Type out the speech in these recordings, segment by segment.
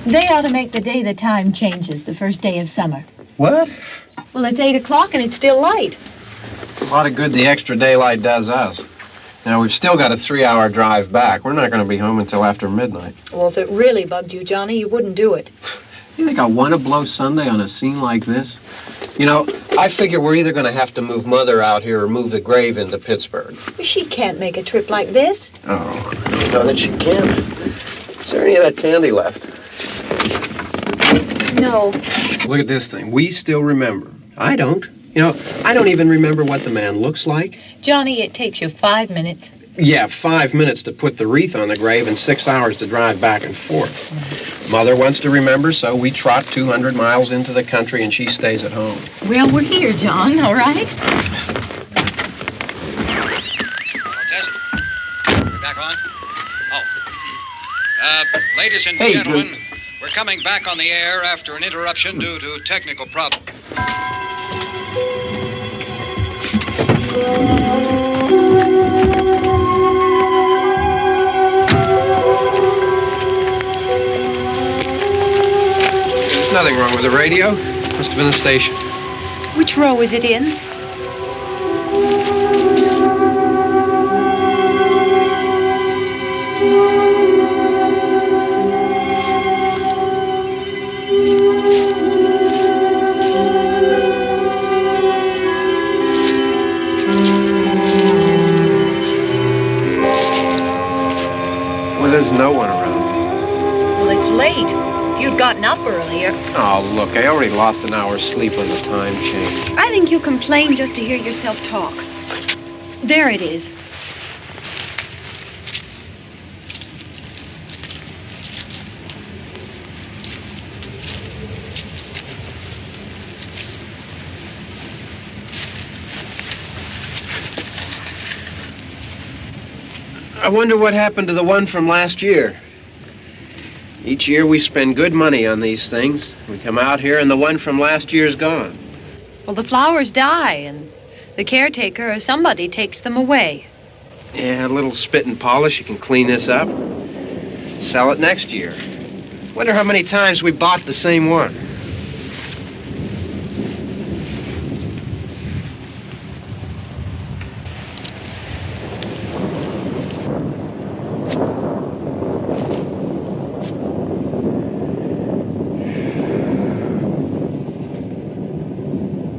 They ought to make the day the time changes, the first day of summer. What? Well, it's 8 o'clock and it's still light. A lot of good the extra daylight does us. Now, we've still got a 3-hour drive back. We're not going to be home until after midnight. Well, if it really bugged you, Johnny, you wouldn't do it. You think I want to blow Sunday on a scene like this? You know, I figure we're either going to have to move Mother out here or move the grave into Pittsburgh. She can't make a trip like this. Oh, I don't know that she can't. Is there any of that candy left? No. Look at this thing. We still remember. I don't. You know, I don't even remember what the man looks like. Johnny, it takes you 5 minutes. Yeah, 5 minutes to put the wreath on the grave and 6 hours to drive back and forth. Mother wants to remember, so we trot 200 miles into the country and she stays at home. Well, we're here, John, all right? Test. We're back on? Oh. Ladies and gentlemen, we're coming back on the air after an interruption due to technical problem. Nothing wrong with the radio. Must have been the station. Which row is it in? Well, there's no one around. Well, it's late. If you'd gotten up earlier. Oh, look, I already lost an hour's sleep on the time change. I think you complain just to hear yourself talk. There it is. I wonder what happened to the one from last year. Each year we spend good money on these things. We come out here and the one from last year's gone. Well, the flowers die and the caretaker or somebody takes them away. Yeah, a little spit and polish, you can clean this up. Sell it next year. Wonder how many times we bought the same one.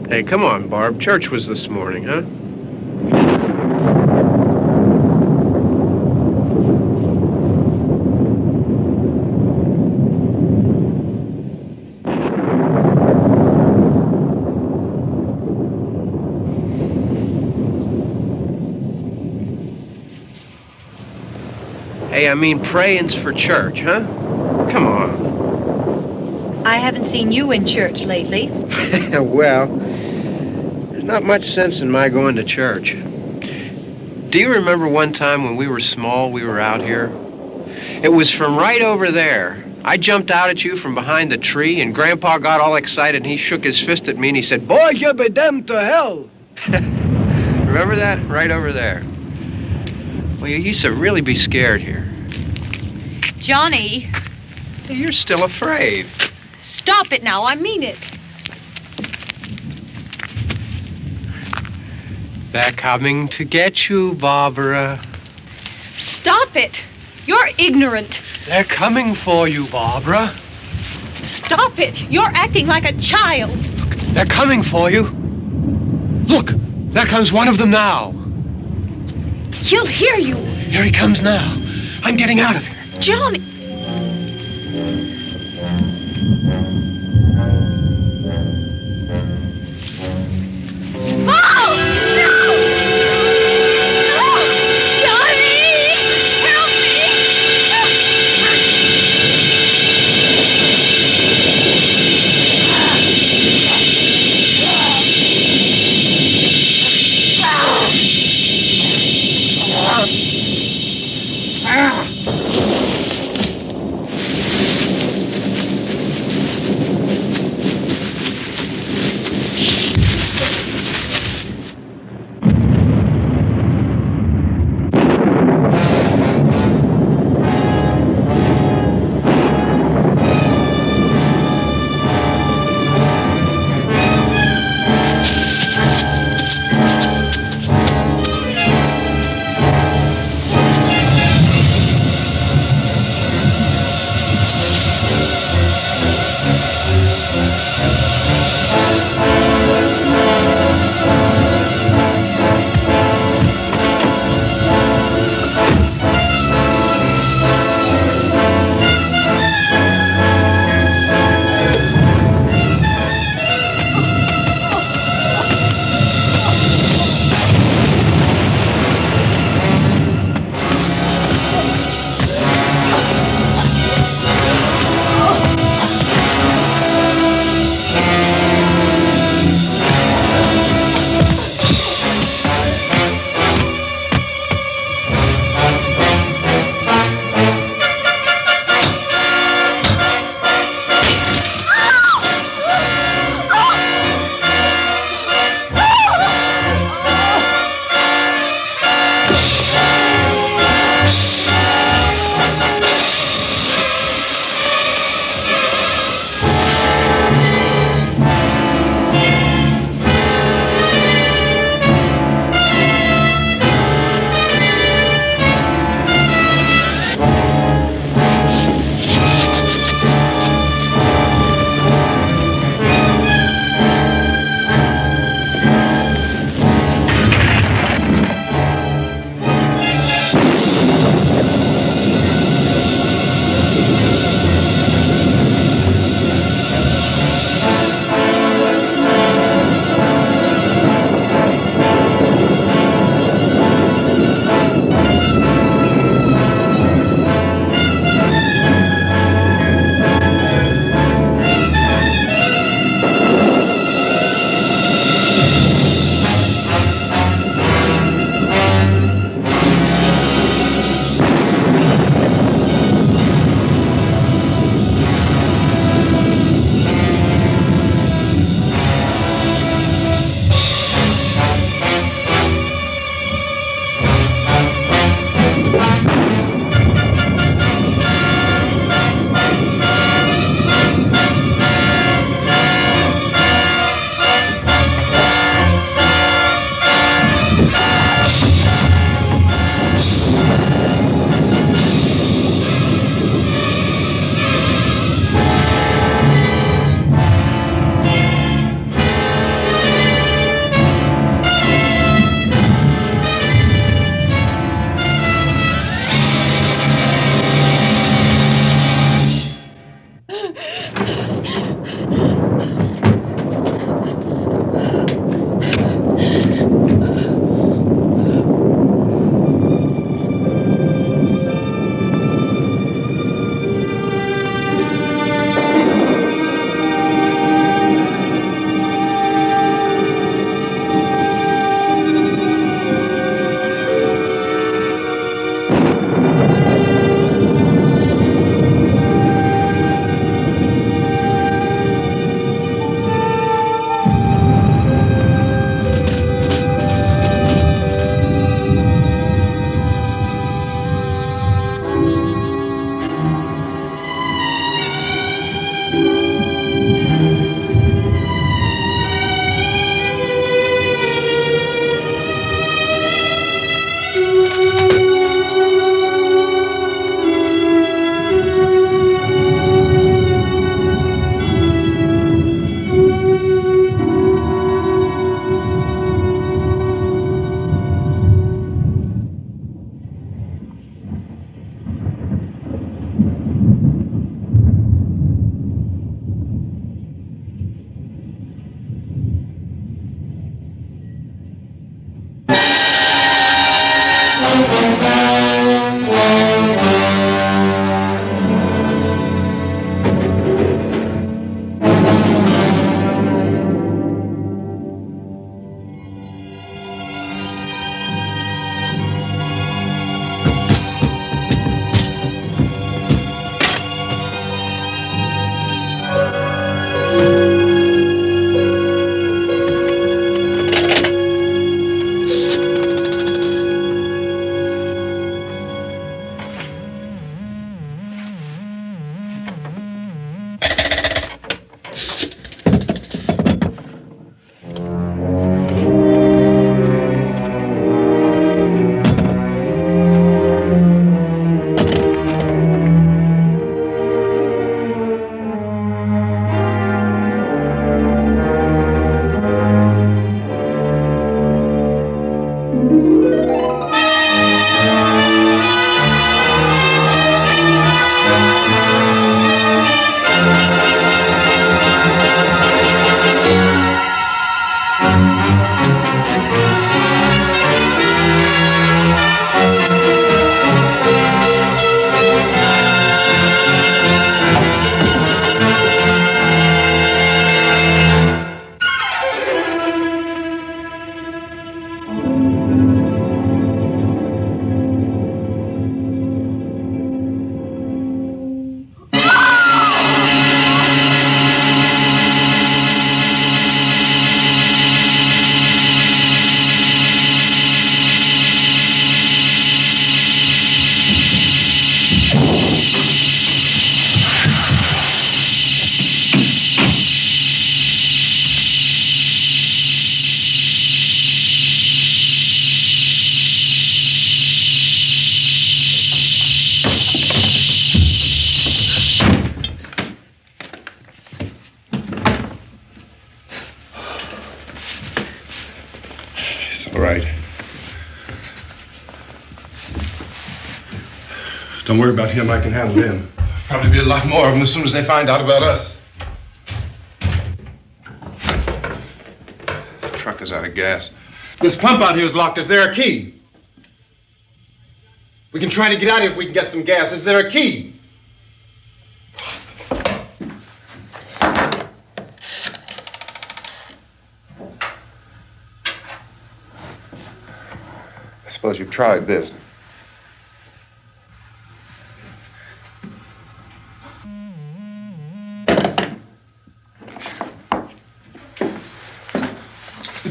Hey, come on, Barb. Church was this morning, huh? Hey, I mean praying's for church, huh? Come on. I haven't seen you in church lately. Well, there's not much sense in my going to church. Do you remember one time when we were small, we were out here? It was from right over there. I jumped out at you from behind the tree, and Grandpa got all excited, and he shook his fist at me, and he said, "Boy, you be damned to hell." Remember that? Right over there. Well, you used to really be scared here. Johnny, You're still afraid. stop it now. I mean it. They're coming to get you, Barbara. Stop it. You're ignorant. They're coming for you, Barbara. Stop it. You're acting like a child. They're coming for you. Look, there comes one of them now. He'll hear you. Here he comes now. I'm getting out of here. Johnny. Oh! No! No! Johnny! Help me! Don't worry about him. I can handle him. Probably be a lot more of them as soon as they find out about us. The truck is out of gas. This pump out here is locked. Is there a key? We can try to get out here if we can get some gas. Is there a key? I suppose you've tried this.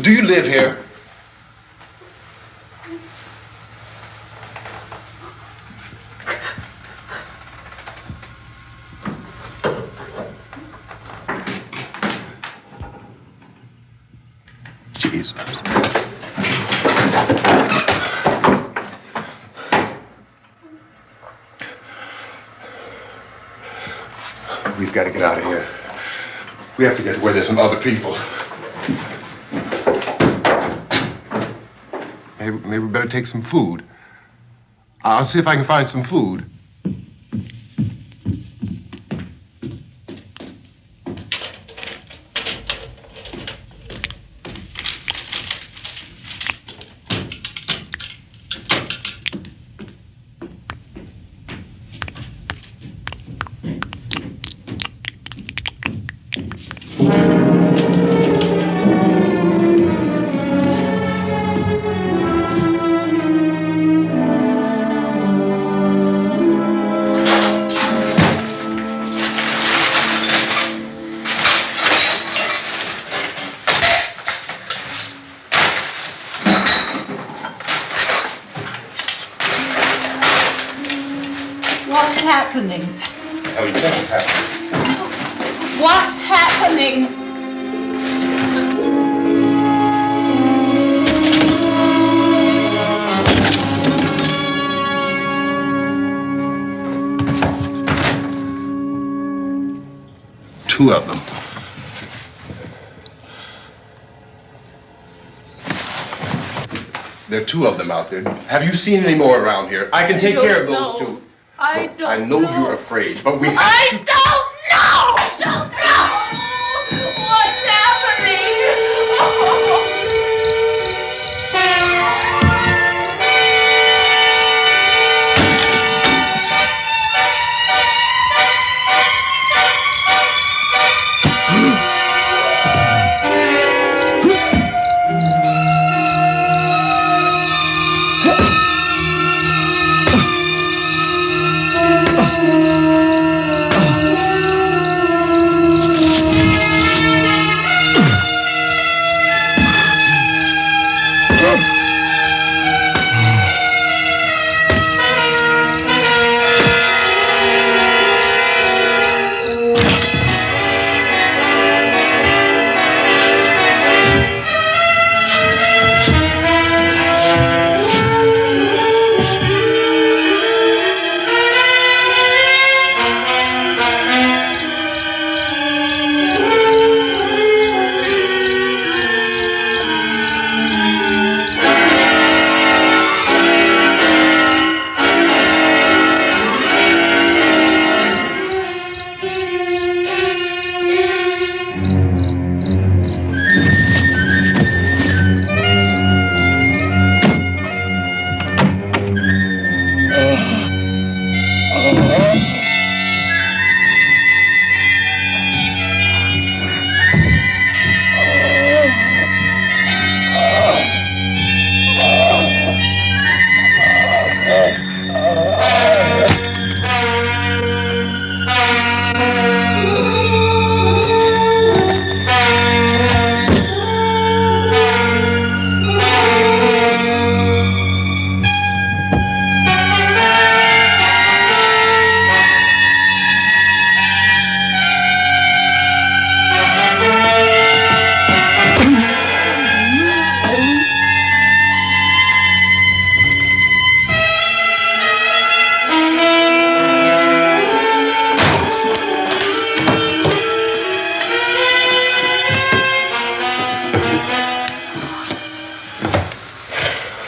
Do you live here? Jesus. We've got to get out of here. We have to get where there's some other people. Maybe we better take some food. I'll see if I can find some food. What's happening? Oh, you think it's happening? What's happening? Two of them. There are two of them out there. Have you seen any more around here? I can take care of those two. I don't I know you're afraid, but we have to... I don't know! I don't know! What's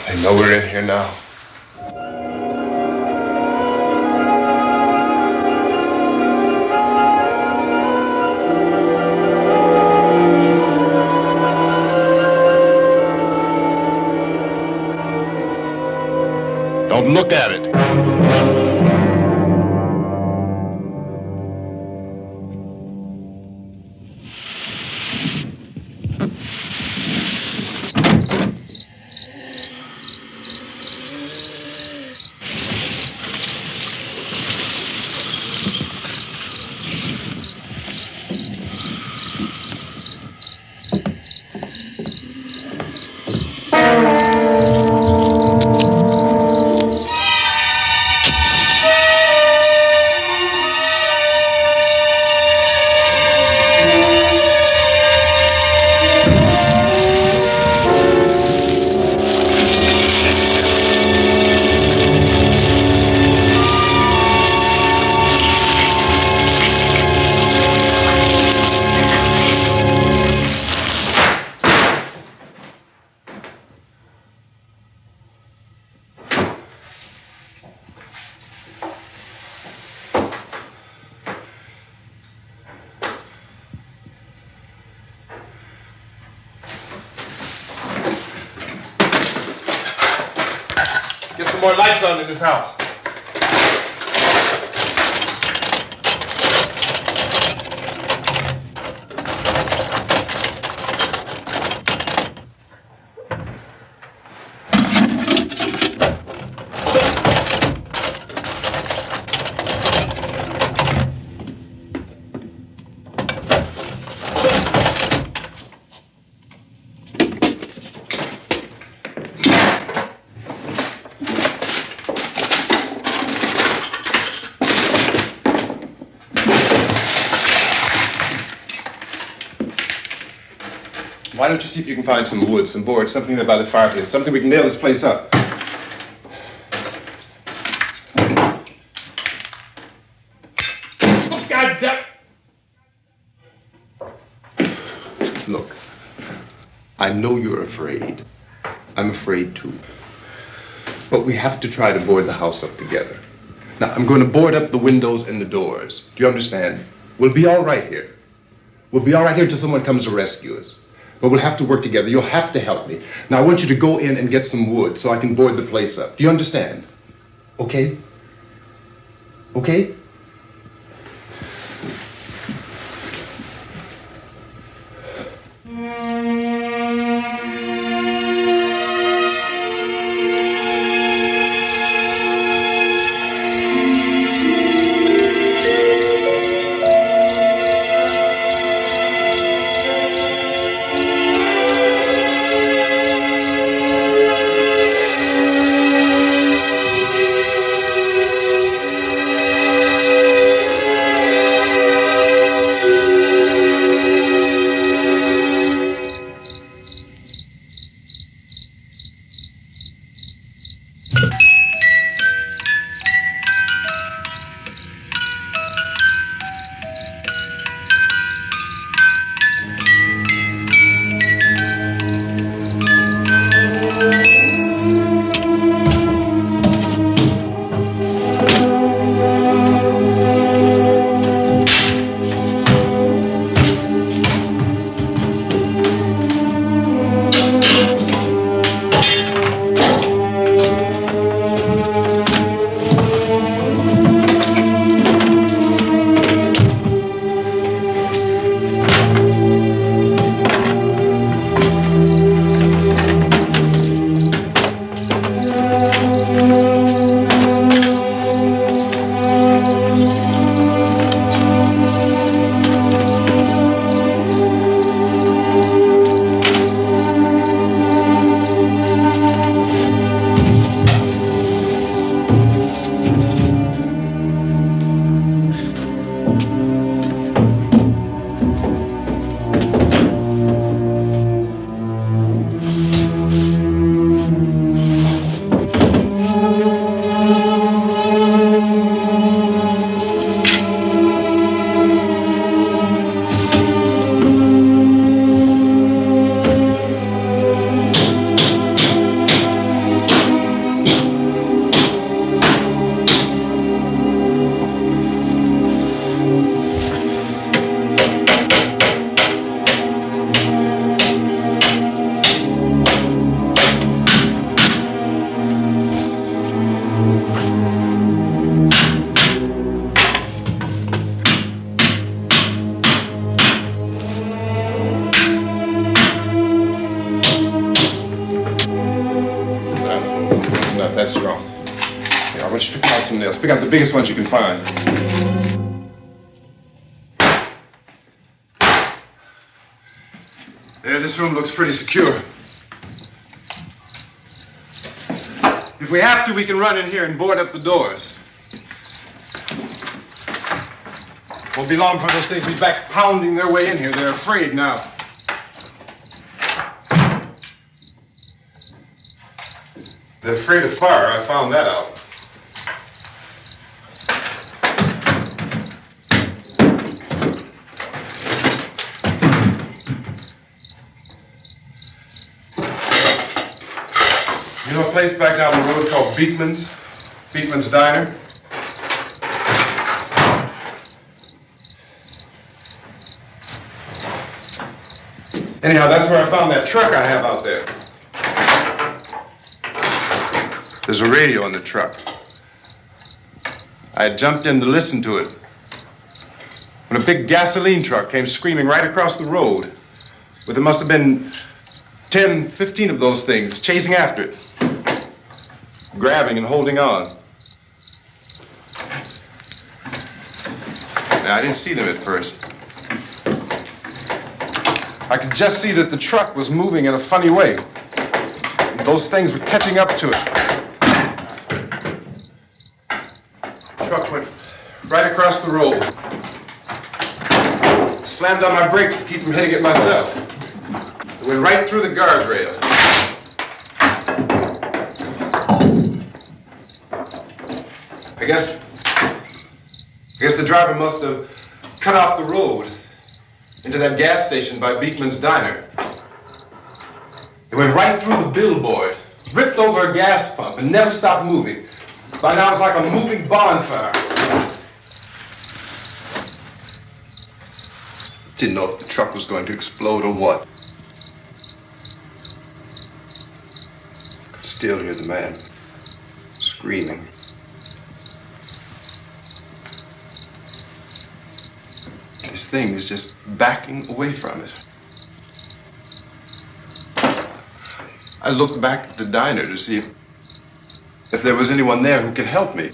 I know we're in here now. look at it. Get some more lights on in this house. Why don't you see if you can find some wood, some boards, something there by the fireplace, something we can nail this place up. Oh, God damn! Look, I know you're afraid. I'm afraid too. But we have to try to board the house up together. Now, I'm going to board up the windows and the doors. Do you understand? We'll be all right here. We'll be all right here until someone comes to rescue us. But we'll have to work together. You'll have to help me. Now, I want you to go in and get some wood so I can board the place up. Do you understand? Okay? Okay? some nails. Pick out the biggest ones you can find. There, this room looks pretty secure. If we have to, we can run in here and board up the doors. Won't be long before those things will be back pounding their way in here. They're afraid now. They're afraid of fire. I found that out. You know a place back down the road called Beekman's? Beekman's Diner? Anyhow, that's where I found that truck I have out there. There's a radio in the truck. I had jumped in to listen to it when a big gasoline truck came screaming right across the road. Well, there must have been 10, 15 of those things chasing after it, grabbing and holding on. Now, I didn't see them at first. I could just see that the truck was moving in a funny way. Those things were catching up to it. The truck went right across the road. I slammed on my brakes to keep from hitting it myself. It went right through the guardrail. I guess the driver must have cut off the road into that gas station by Beekman's Diner. It went right through the billboard, ripped over a gas pump, and never stopped moving. By now, it's like a moving bonfire. Didn't know if the truck was going to explode or what. Could still hear the man screaming. This thing is just backing away from it. I looked back at the diner to see if there was anyone there who could help me.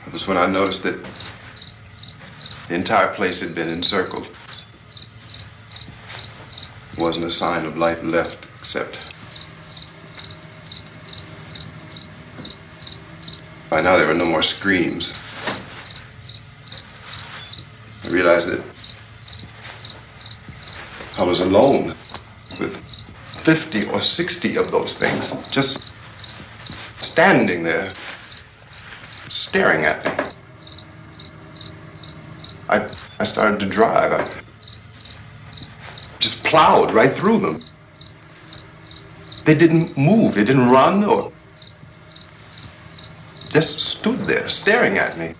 It was when I noticed that the entire place had been encircled. There wasn't a sign of life left except by now there were no more screams. I realized that I was alone with 50 or 60 of those things just standing there, staring at me. I started to drive. I just plowed right through them. They didn't move. They didn't run or just stood there staring at me.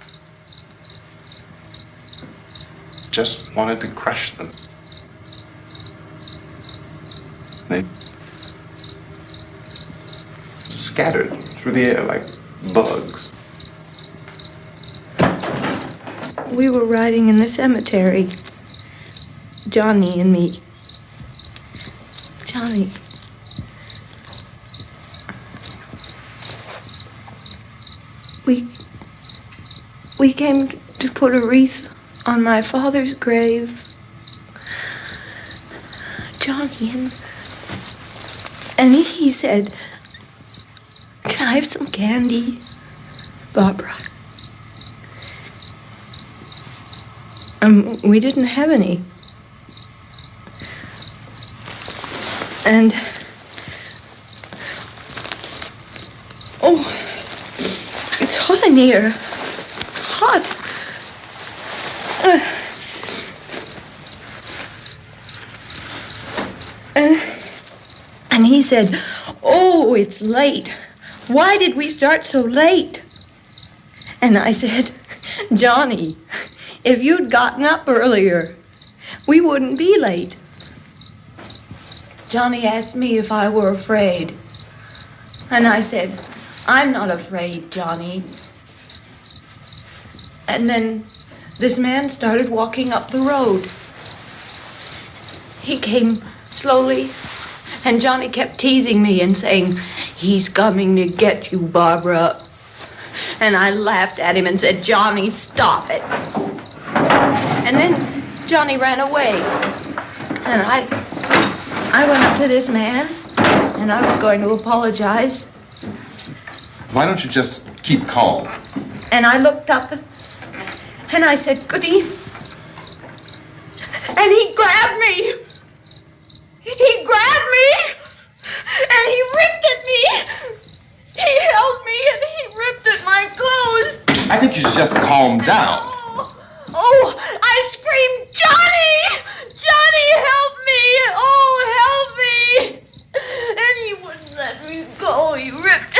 Just wanted to crush them. They scattered through the air like bugs. We were riding in the cemetery, Johnny and me. Johnny. We came to put a wreath on my father's grave. Johnny, and he said, "Can I have some candy, Barbara?" We didn't have any. And oh, it's hot in here. Hot. And he said, "Oh, it's late. Why did we start so late?" And I said, "Johnny, if you'd gotten up earlier, we wouldn't be late." Johnny asked me if I were afraid. And I said, "I'm not afraid, Johnny." And then this man started walking up the road. He came slowly And Johnny kept teasing me and saying, "He's coming to get you, Barbara." And I laughed at him and said, "Johnny, stop it." And then Johnny ran away. And I went up to this man, and I was going to apologize. Why don't you just keep calm? And I looked up, and I said, "Good evening." And he grabbed me. He grabbed me, and he ripped at me. He held me, and he ripped at my clothes. I think you should just calm down. Oh, I screamed, "Johnny! Johnny, help me! Oh, help me!" And he wouldn't let me go. He ripped.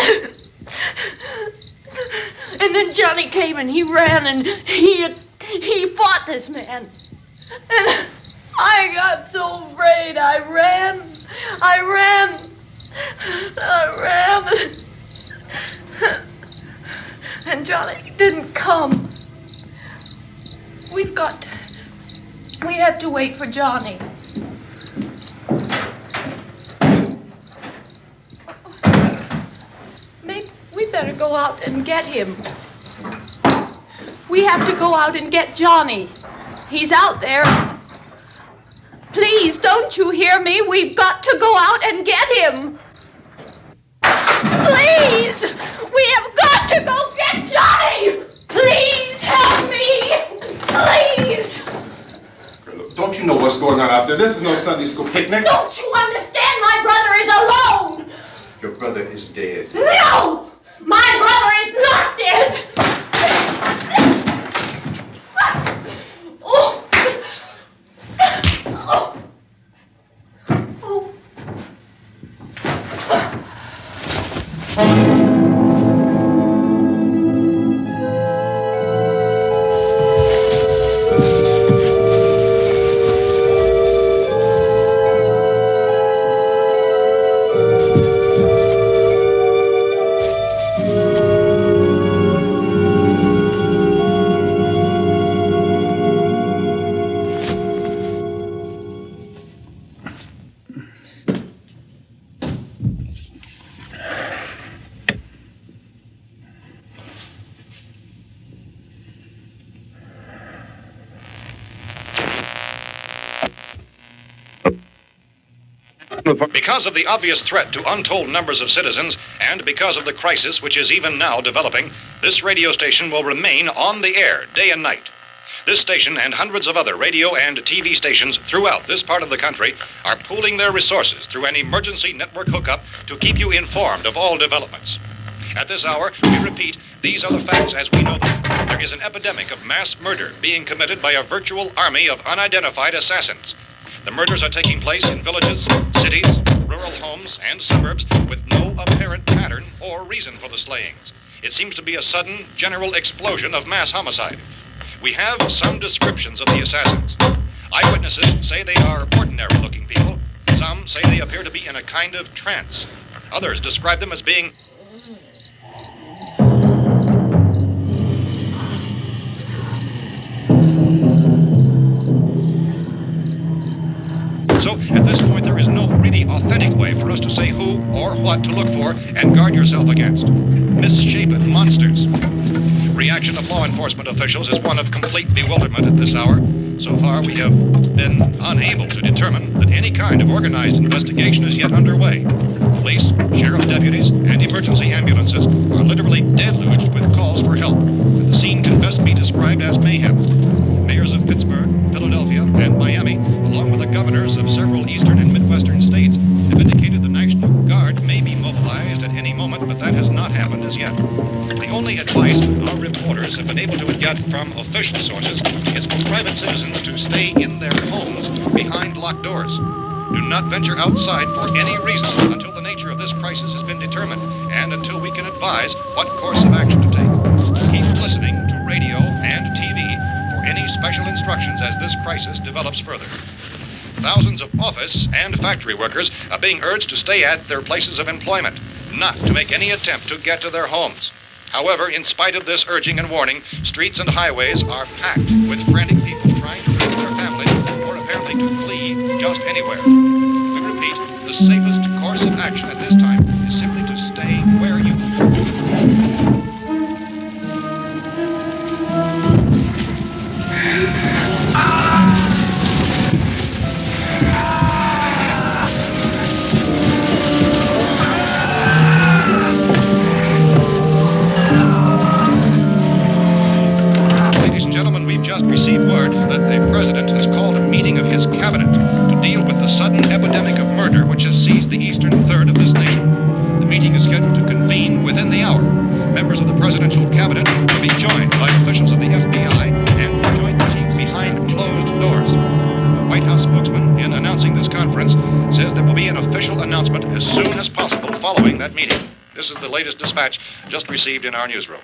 And then Johnny came and he ran and he fought this man. And I got so afraid. I ran. And Johnny didn't come. We have to wait for Johnny. Maybe we better go out and get him. We have to go out and get Johnny. He's out there. Please, don't you hear me? We've got to go out and get him. Please! We have got to go get Johnny! Please help me! Please! Don't you know what's going on out there? This is no Sunday school picnic. Don't you understand? My brother is alone! Your brother is dead. No! My brother is not dead! Oh! Oh! Oh! Because of the obvious threat to untold numbers of citizens, and because of the crisis which is even now developing, this radio station will remain on the air day and night. This station and hundreds of other radio and TV stations throughout this part of the country are pooling their resources through an emergency network hookup to keep you informed of all developments. At this hour, we repeat, these are the facts as we know them. There is an epidemic of mass murder being committed by a virtual army of unidentified assassins. The murders are taking place in villages, cities, rural homes, and suburbs with no apparent pattern or reason for the slayings. It seems to be a sudden, general explosion of mass homicide. We have some descriptions of the assassins. Eyewitnesses say they are ordinary-looking people. Some say they appear to be in a kind of trance. Others describe them as being So, at this point, there is no really authentic way for us to say who or what to look for and guard yourself against. Misshapen monsters. Reaction of law enforcement officials is one of complete bewilderment at this hour. So far, we have been unable to determine that any kind of organized investigation is yet underway. Police, sheriff's deputies, and emergency ambulances are literally deluged with calls for help. The scene can best be described as mayhem. Mayors of Pittsburgh, Philadelphia, and Miami, along with the governors of several eastern and midwestern states, have indicated the National Guard may be mobilized at any moment, but that has not happened as yet. The only advice our reporters have been able to get from official sources is for private citizens to stay in their homes behind locked doors. Do not venture outside for any reason until the nature of this crisis has been determined and until we can advise what course of action to take. Keep listening to radio and TV for any special instructions as this crisis develops further. Thousands of office and factory workers are being urged to stay at their places of employment, not to make any attempt to get to their homes. However, in spite of this urging and warning, streets and highways are packed with frantic people trying to reach their families or apparently to flee just anywhere. We repeat, repeat, the safest course of action at this time is simply to stay where you received word that the president has called a meeting of his cabinet to deal with the sudden epidemic of murder which has seized the eastern third of this nation. The meeting is scheduled to convene within the hour. Members of the presidential cabinet will be joined by officials of the FBI and the Joint Chiefs behind closed doors. The White House spokesman, in announcing this conference, says there will be an official announcement as soon as possible following that meeting. This is the latest dispatch just received in our newsroom.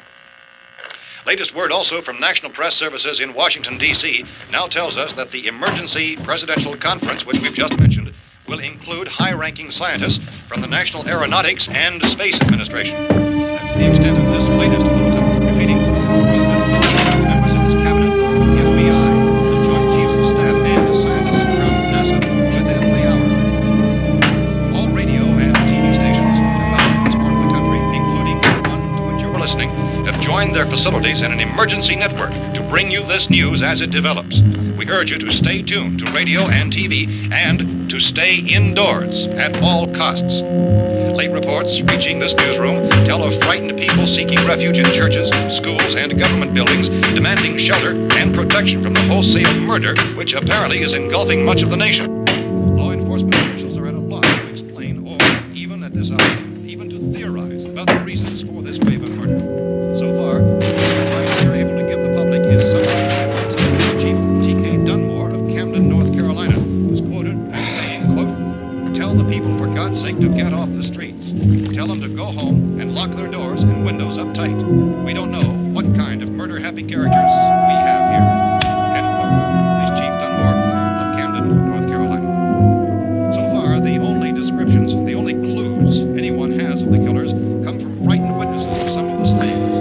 Latest word also from National Press Services in Washington, D.C. now tells us that the emergency presidential conference, which we've just mentioned, will include high-ranking scientists from the National Aeronautics and Space Administration. That's the extent of this latest bulletin. Repeating, members of his cabinet, the FBI, the Joint Chiefs of Staff, and scientists from NASA within the hour. All radio and TV stations throughout this part of the country, including the one to which you were listening, have joined their facilities in an emergency network to bring you this news as it develops. We urge you to stay tuned to radio and TV and to stay indoors at all costs. Late reports reaching this newsroom tell of frightened people seeking refuge in churches, schools, and government buildings, demanding shelter and protection from the wholesale murder which apparently is engulfing much of the nation. Law enforcement officials are at a loss to explain or, even at this hour, even to theorize about the reasons for this wave of murder. So far, the advice we are able to give the public is summarized by Police Chief T.K. Dunmore of Camden, North Carolina, who's quoted as saying, quote, "Tell the people, for God's sake, to get off the streets. Tell them to go home and lock their doors and windows up tight. We don't know what kind of murder-happy characters we have here." End quote. Police Chief Dunmore of Camden, North Carolina. So far, the only descriptions, the only clues anyone has of the killers come from frightened witnesses of some of the slayings.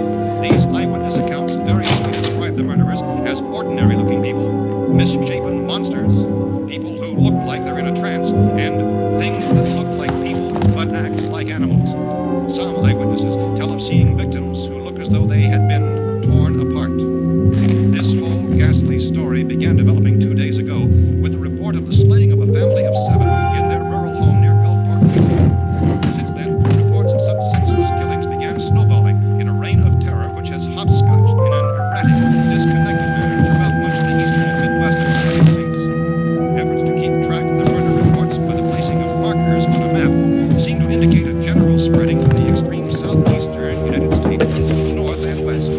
These eyewitness accounts variously describe the murderers as ordinary-looking people, misshapen monsters, people who look like they're in a trance, and things that look like people but act like animals. Some eyewitnesses tell of seeing victims who look as though they had been torn apart. This whole ghastly story began developing 2 days ago with the report of the slaying of a family of 7 in their rural home near Gulfport, Louisiana. Since then, reports of such senseless killings began snowballing in a reign of terror which has hopscotched in an erratic, disconnected manner throughout much of the eastern and midwestern United States. Efforts to keep track of the murder reports by the placing of markers on a map seem to indicate a general spreading from the extreme southeastern United States to the north and west.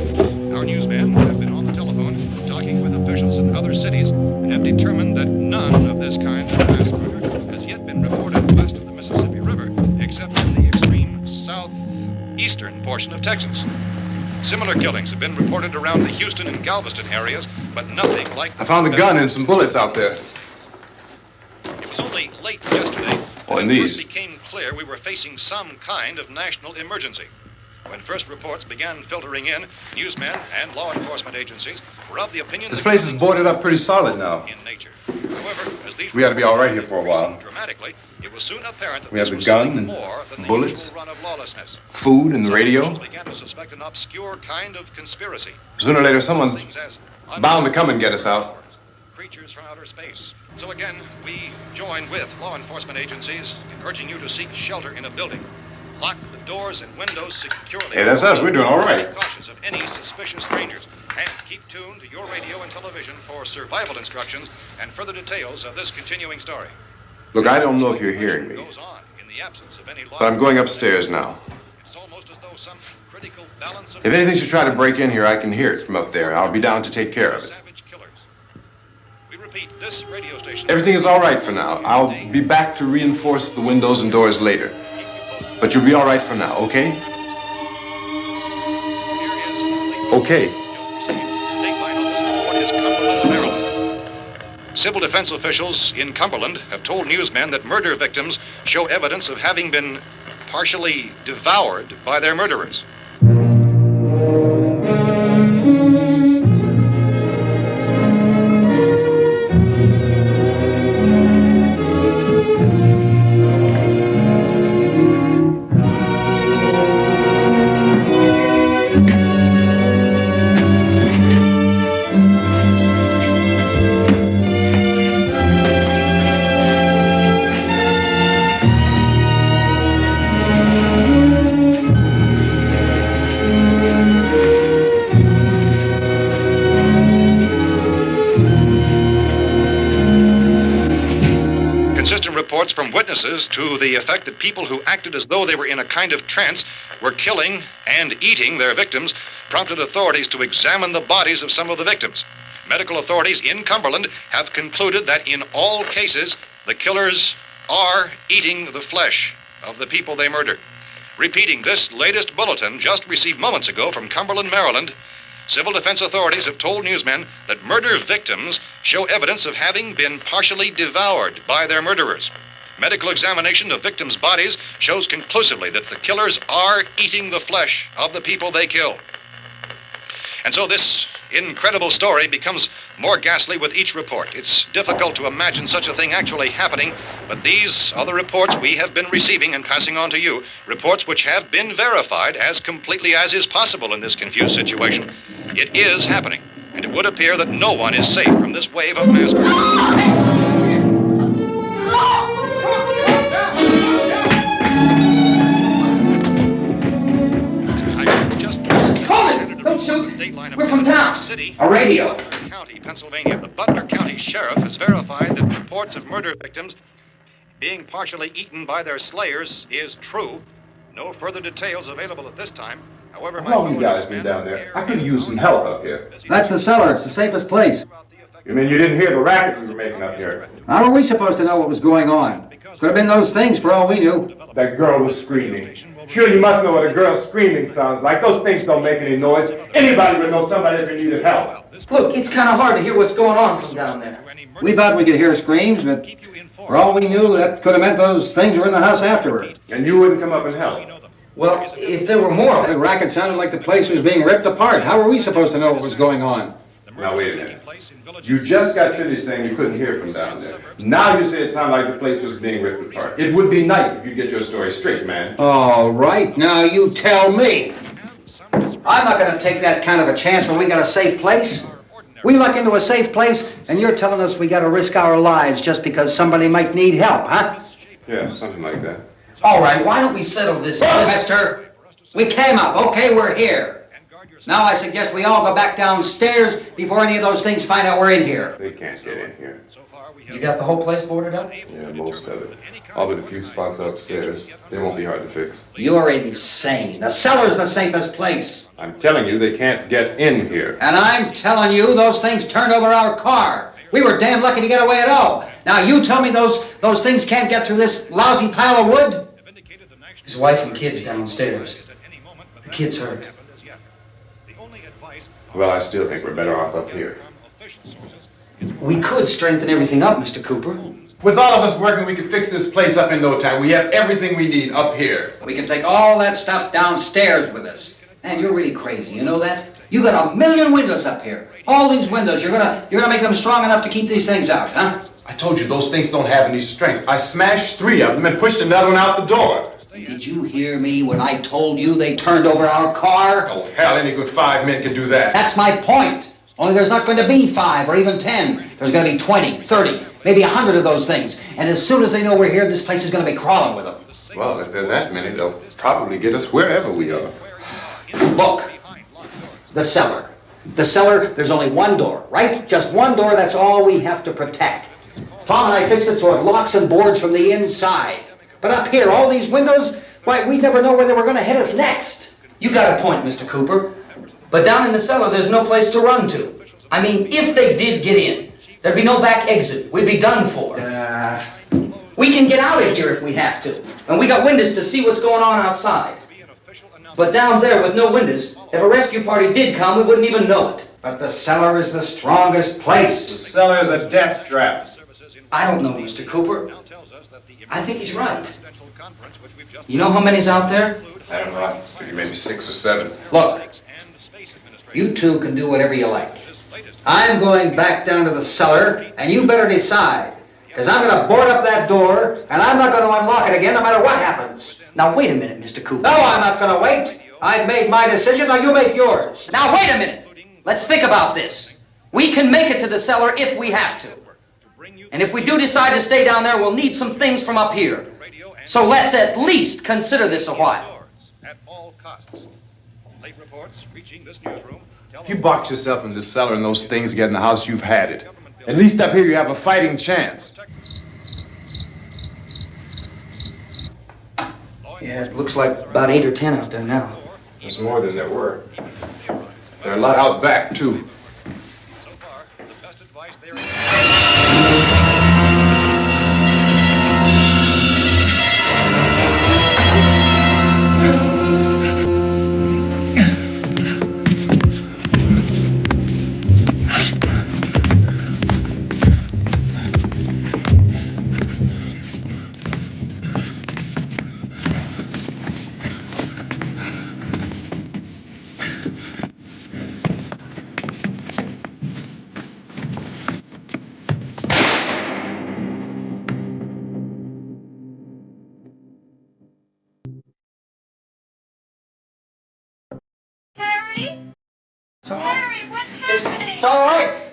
Our newsmen have been on the telephone talking with officials in other cities and have determined that none of this kind of mass murder has yet been reported west of the Mississippi River, except in the extreme southeastern portion of Texas. Similar killings have been reported around the Houston and Galveston areas, but nothing like... I found a gun and some bullets out there. It was only late yesterday Oh, and that it these. first became clear we were facing some kind of national emergency. When first reports began filtering in, newsmen and law enforcement agencies were of the opinion This that place is killings boarded up pretty solid now. in nature. However, as these We ought to be all right here for a while. increased dramatically, it was soon apparent that We have this the was gun something and more than the bullets. usual run of lawlessness. Food and the Some radio. officials began to suspect an obscure kind of conspiracy. Sooner or later, someone's Things as bound to come and get us out. creatures from outer space. So again, we join with law enforcement agencies, urging you to seek shelter in a building. Lock the doors and windows securely. Hey, that's us. We're doing all right. Cautious of any suspicious strangers. And keep tuned to your radio and television for survival instructions and further details of this continuing story. Look, I don't know if you're hearing me, Goes on in the absence of any law. but I'm going upstairs now. It's almost as though some critical balance of If anything should try to break in here, I can hear it from up there. I'll be down to take care of it. savage killers. We repeat, this radio station. Everything is all right for now. I'll be back to reinforce the windows and doors later. But you'll be all right for now, okay? Okay. Dateline on this report is Cumberland, Maryland. Civil defense officials in Cumberland have told newsmen that murder victims show evidence of having been partially devoured by their murderers. reports from witnesses to the effect that people who acted as though they were in a kind of trance were killing and eating their victims prompted authorities to examine the bodies of some of the victims. Medical authorities in Cumberland have concluded that in all cases, the killers are eating the flesh of the people they murdered. Repeating this latest bulletin just received moments ago from Cumberland, Maryland, civil defense authorities have told newsmen that murder victims show evidence of having been partially devoured by their murderers. Medical examination of victims' bodies shows conclusively that the killers are eating the flesh of the people they kill. And so this incredible story becomes more ghastly with each report. It's difficult to imagine such a thing actually happening, but these are the reports we have been receiving and passing on to you, reports which have been verified as completely as is possible in this confused situation. It is happening, and it would appear that no one is safe from this wave of mass murder. Don't shoot. We're from town. A radio. County, Pennsylvania. The Butler County Sheriff has verified that reports of murder victims being partially eaten by their slayers is true. No further details available at this time. However, how long you guys been down there? I could use some help up here. That's the cellar. It's the safest place. You mean you didn't hear the racket we were making up here? How were we supposed to know what was going on? Could have been those things for all we knew. That girl was screaming. Sure, you must know what a girl screaming sounds like. Those things don't make any noise. Anybody would know somebody ever needed help. Look, it's kind of hard to hear what's going on from down there. We thought we could hear screams, but for all we knew, that could have meant those things were in the house afterward. And you wouldn't come up and help? Well, if there were more... The racket sounded like the place was being ripped apart. How were we supposed to know what was going on? Now, wait a minute. You just got finished saying you couldn't hear from down there. Now you say it sounded like the place was being ripped apart. It would be nice if you get your story straight, man. All right, now you tell me. I'm not going to take that kind of a chance when we got a safe place. We luck into a safe place, and you're telling us we got to risk our lives just because somebody might need help, huh? Yeah, something like that. All right, why don't we settle this? Look, mister, we came up. Okay, we're here. Now I suggest we all go back downstairs before any of those things find out we're in here. They can't get in here. You got the whole place boarded up? Yeah, most of it. All but a few spots upstairs. They won't be hard to fix. You're insane. The cellar's the safest place. I'm telling you, they can't get in here. And I'm telling you, those things turned over our car. We were damn lucky to get away at all. Now you tell me those things can't get through this lousy pile of wood? His wife and kids downstairs. The kid's hurt. Well, I still think we're better off up here. We could strengthen everything up, Mr. Cooper. With all of us working, we could fix this place up in no time. We have everything we need up here. We can take all that stuff downstairs with us. Man, you're really crazy, you know that? You got 1,000,000 windows up here. All these windows, you're gonna make them strong enough to keep these things out, huh? I told you those things don't have any strength. I smashed 3 of them and pushed another one out the door. Did you hear me when I told you they turned over our car? Oh, hell, any good 5 men could do that. That's my point. Only there's not going to be 5 or even 10. There's going to be 20, 30, maybe 100 of those things. And as soon as they know we're here, this place is going to be crawling with them. Well, if there are that many, they'll probably get us wherever we are. Look, the cellar. The cellar, there's only one door, right? Just one door, that's all we have to protect. Tom and I fixed it so it locks and boards from the inside. But up here, all these windows, why, we'd never know where they were going to hit us next. You got a point, Mr. Cooper. But down in the cellar, there's no place to run to. I mean, if they did get in, there'd be no back exit. We'd be done for. We can get out of here if we have to. And we got windows to see what's going on outside. But down there with no windows, if a rescue party did come, we wouldn't even know it. But the cellar is the strongest place. The cellar is a death trap. I don't know, Mr. Cooper. I think he's right. You know how many's out there? I don't know. Maybe 6 or 7. Look, you two can do whatever you like. I'm going back down to the cellar, and you better decide. Because I'm going to board up that door, and I'm not going to unlock it again no matter what happens. Now, wait a minute, Mr. Cooper. No, I'm not going to wait. I've made my decision, now you make yours. Now, wait a minute. Let's think about this. We can make it to the cellar if we have to. And if we do decide to stay down there, we'll need some things from up here. So let's at least consider this a while. If you box yourself in this cellar and those things get in the house, you've had it. At least up here you have a fighting chance. Yeah, it looks like about 8 or 10 out there now. There's more than there were. There are a lot out back, too. So far, the best advice there It's all right.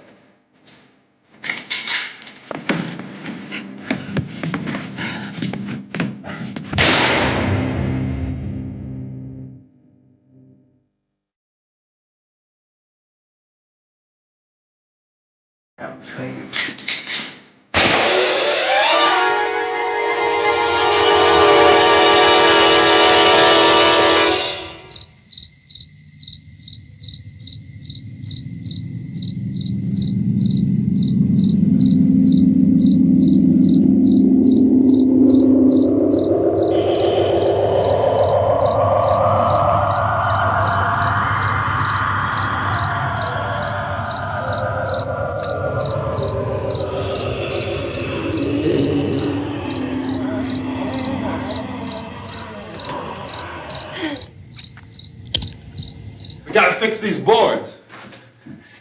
We gotta fix these boards.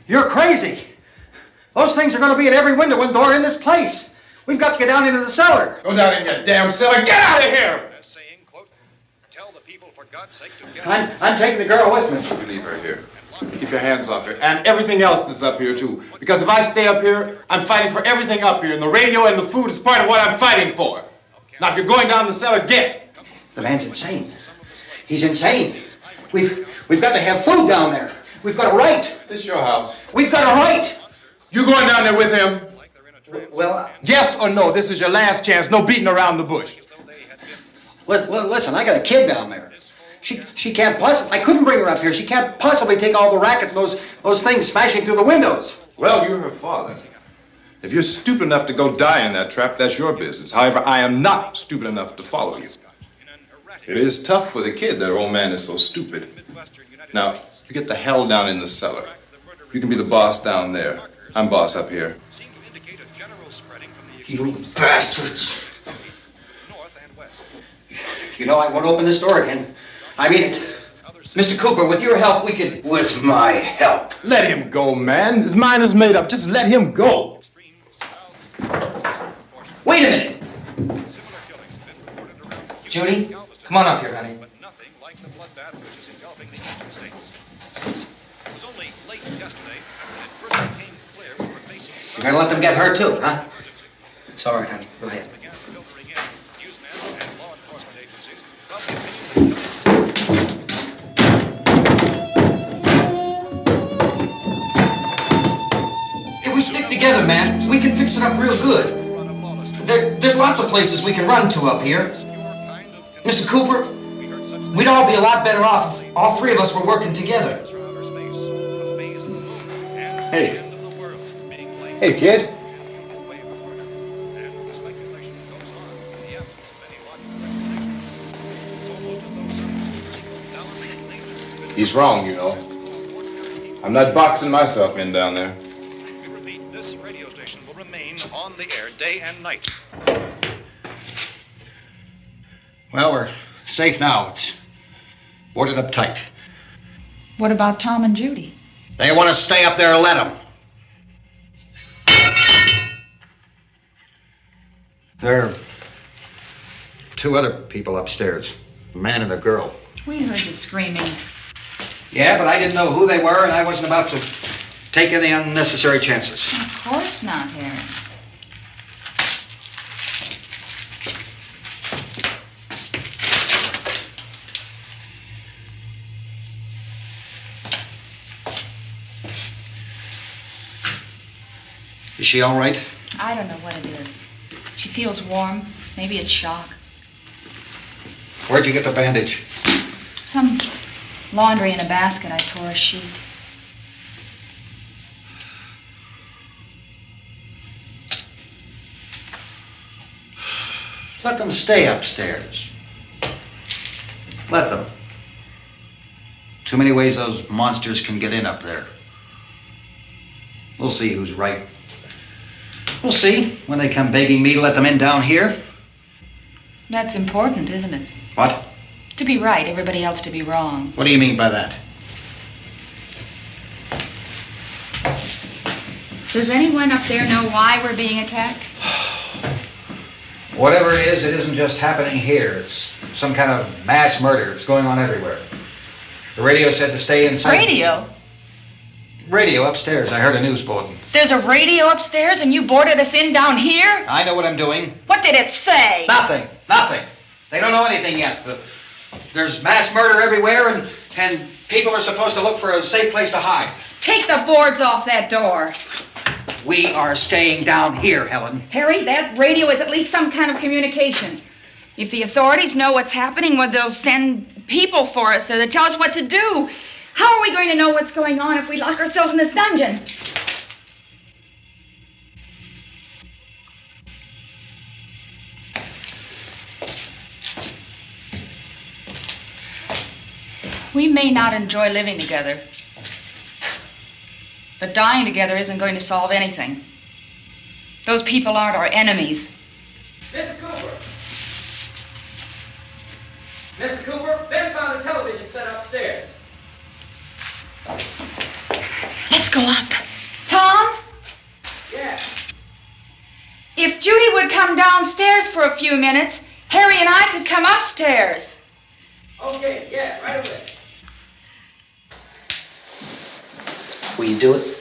You're crazy. Those things are going to be at every window and door in this place. We've got to get down into the cellar. Go down in your damn cellar. Get out of here! saying, quote, tell the people for God's sake to get I'm taking the girl with me. You leave her here. Keep your hands off her. And everything else that's up here, too. Because if I stay up here, I'm fighting for everything up here. And the radio and the food is part of what I'm fighting for. Now, if you're going down the cellar, get. The man's insane. He's insane. We've got to have food down there. We've got a right. This is your house. We've got a right. You going down there with him? Well, Yes or no? This is your last chance. No beating around the bush. Listen, I got a kid down there. She can't possibly. I couldn't bring her up here. She can't possibly take all the racket and those things smashing through the windows. Well, you're her father. If you're stupid enough to go die in that trap, that's your business. However, I am not stupid enough to follow you. It is tough for the kid that her old man is so stupid. Now, you get the hell down in the cellar. You can be the boss down there. I'm boss up here. You bastards. You know I won't open this door again. I mean it. Mr. Cooper, with your help, we could... With my help. Let him go, man. His mind is made up. Just let him go. Wait a minute. Judy, come on up here, honey. You're gonna let them get hurt too, huh? It's all right, honey. Go ahead. If we stick together, man, we can fix it up real good. There's lots of places we can run to up here. Mr. Cooper, we'd all be a lot better off if all three of us were working together. Hey. Hey, kid. He's wrong, you know. I'm not boxing myself in down there. We repeat, this radio station will remain on the air day and night. Well, we're safe now. It's boarded up tight. What about Tom and Judy? They want to stay up there and let them. There are two other people upstairs, a man and a girl. We heard you screaming. Yeah, but I didn't know who they were, and I wasn't about to take any unnecessary chances. Of course not, Harry. Is she all right? I don't know what it is. She feels warm. Maybe it's shock. Where'd you get the bandage? Some laundry in a basket. I tore a sheet. Let them stay upstairs. Let them. Too many ways those monsters can get in up there. We'll see who's right. We'll see when they come begging me to let them in down here. That's important, isn't it? What? To be right, everybody else to be wrong. What do you mean by that? Does anyone up there know why we're being attacked? Whatever it isn't just happening here. It's some kind of mass murder. It's going on everywhere. The radio said to stay inside. Radio? Radio upstairs. I heard a news bulletin. There's a radio upstairs and you boarded us in down here? I know what I'm doing. What did it say? Nothing. They don't know anything yet. There's mass murder everywhere and people are supposed to look for a safe place to hide. Take the boards off that door. We are staying down here, Helen. Harry, that radio is at least some kind of communication. If the authorities know what's happening, well, they'll send people for us to tell us what to do. How are we going to know what's going on if we lock ourselves in this dungeon? We may not enjoy living together, but dying together isn't going to solve anything. Those people aren't our enemies. Mr. Cooper! Mr. Cooper, Ben found a television set upstairs. Let's go up. Tom? Yeah. If Judy would come downstairs for a few minutes, Harry and I could come upstairs. Okay, yeah, right away. Will you do it?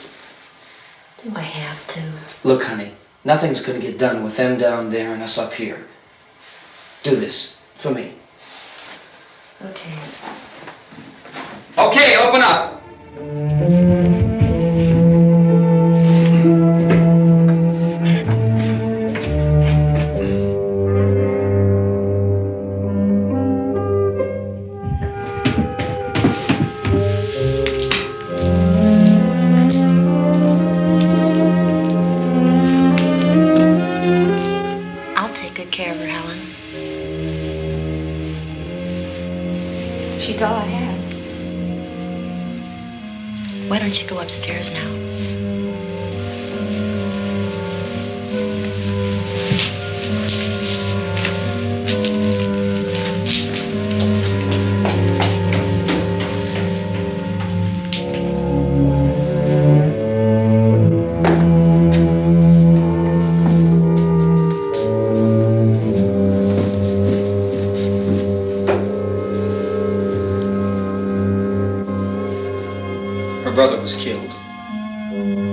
Do I have to? Look, honey, nothing's gonna get done with them down there and us up here. Do this for me. Okay. Okay, open up. I'll take good care of her, Helen. She's all I have. Why don't you go upstairs now? Her brother was killed.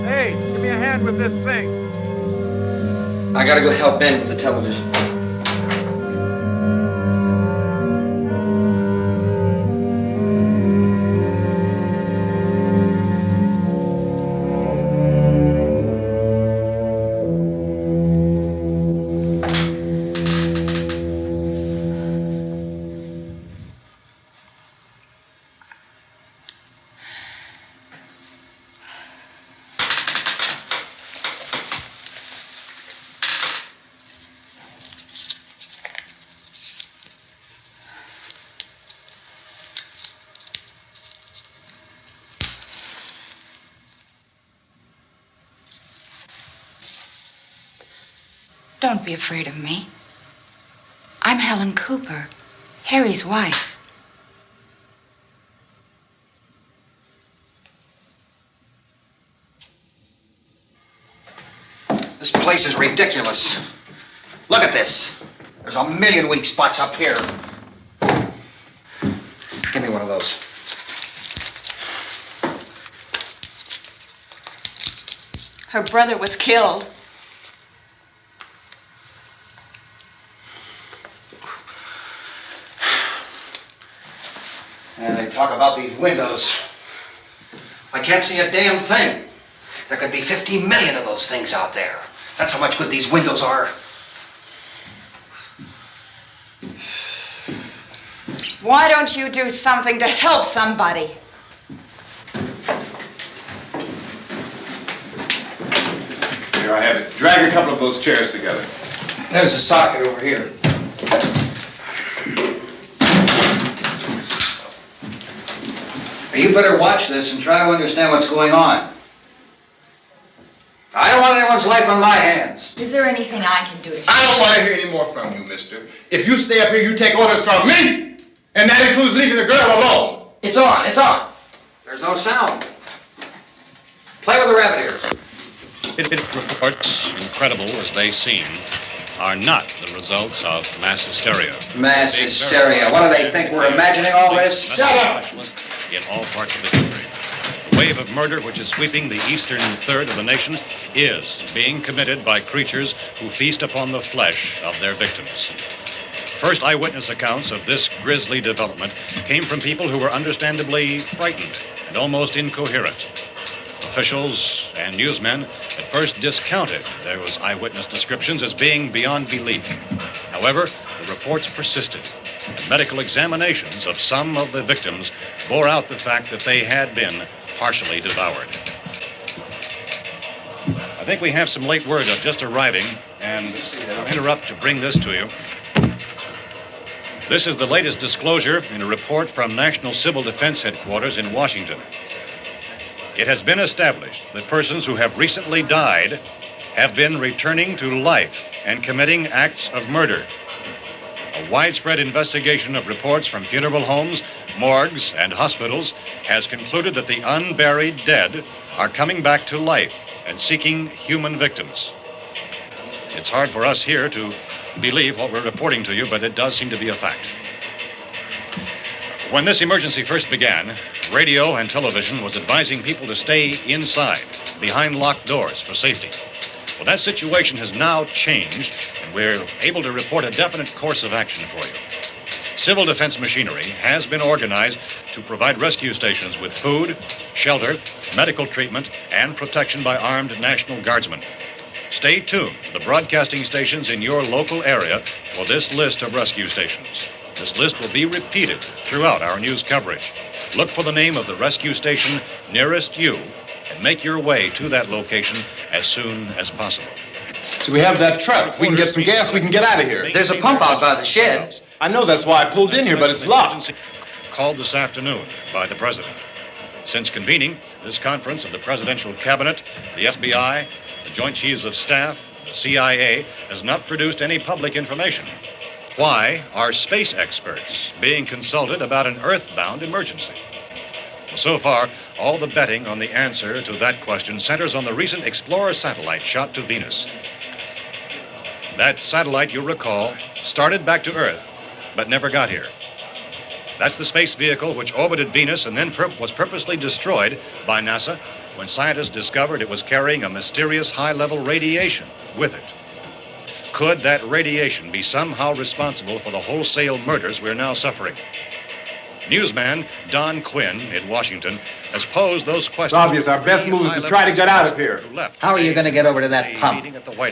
Hey, give me a hand with this thing. I gotta go help Ben with the television. Don't be afraid of me. I'm Helen Cooper, Harry's wife. This place is ridiculous. Look at this. There's a million weak spots up here. Give me one of those. Her brother was killed. And they talk about these windows. I can't see a damn thing. There could be 50 million of those things out there. That's how much good these windows are. Why don't you do something to help somebody? Here I have it. Drag a couple of those chairs together. There's a socket over here. You better watch this and try to understand what's going on. I don't want anyone's life on my hands. Is there anything I can do to help? I don't want to hear any more from you, mister. If you stay up here, you take orders from me. And that includes leaving the girl alone. It's on, it's on. There's no sound. Play with the rabbit ears. Reports, incredible as they seem, are not the results of mass hysteria. Mass hysteria. What do they think? We're imagining all this? Shut up! In all parts of the country. The wave of murder which is sweeping the eastern third of the nation is being committed by creatures who feast upon the flesh of their victims. First eyewitness accounts of this grisly development came from people who were understandably frightened and almost incoherent. Officials and newsmen at first discounted those eyewitness descriptions as being beyond belief. However, the reports persisted. The medical examinations of some of the victims bore out the fact that they had been partially devoured. I think we have some late word just arriving, and I'll interrupt to bring this to you. This is the latest disclosure in a report from National Civil Defense Headquarters in Washington. It has been established that persons who have recently died have been returning to life and committing acts of murder. A widespread investigation of reports from funeral homes, morgues, and hospitals has concluded that the unburied dead are coming back to life and seeking human victims. It's hard for us here to believe what we're reporting to you, but it does seem to be a fact. When this emergency first began, radio and television was advising people to stay inside, behind locked doors for safety. Well, that situation has now changed, and we're able to report a definite course of action for you. Civil defense machinery has been organized to provide rescue stations with food, shelter, medical treatment, and protection by armed National Guardsmen. Stay tuned to the broadcasting stations in your local area for this list of rescue stations. This list will be repeated throughout our news coverage. Look for the name of the rescue station nearest you and make your way to that location as soon as possible. So we have that truck. If we can get some gas, we can get out of here. There's a pump out by the shed. I know, that's why I pulled in here, but it's locked. Called this afternoon by the President. Since convening this conference of the Presidential Cabinet, the FBI, the Joint Chiefs of Staff, the CIA has not produced any public information. Why are space experts being consulted about an earthbound emergency? So far, all the betting on the answer to that question centers on the recent Explorer satellite shot to Venus. That satellite, you'll recall, started back to Earth, but never got here. That's the space vehicle which orbited Venus and then was purposely destroyed by NASA when scientists discovered it was carrying a mysterious high-level radiation with it. Could that radiation be somehow responsible for the wholesale murders we're now suffering? Newsman Don Quinn in Washington has posed those questions. It's obvious our best move is to try to get out of here. How are you going to get over to that pump?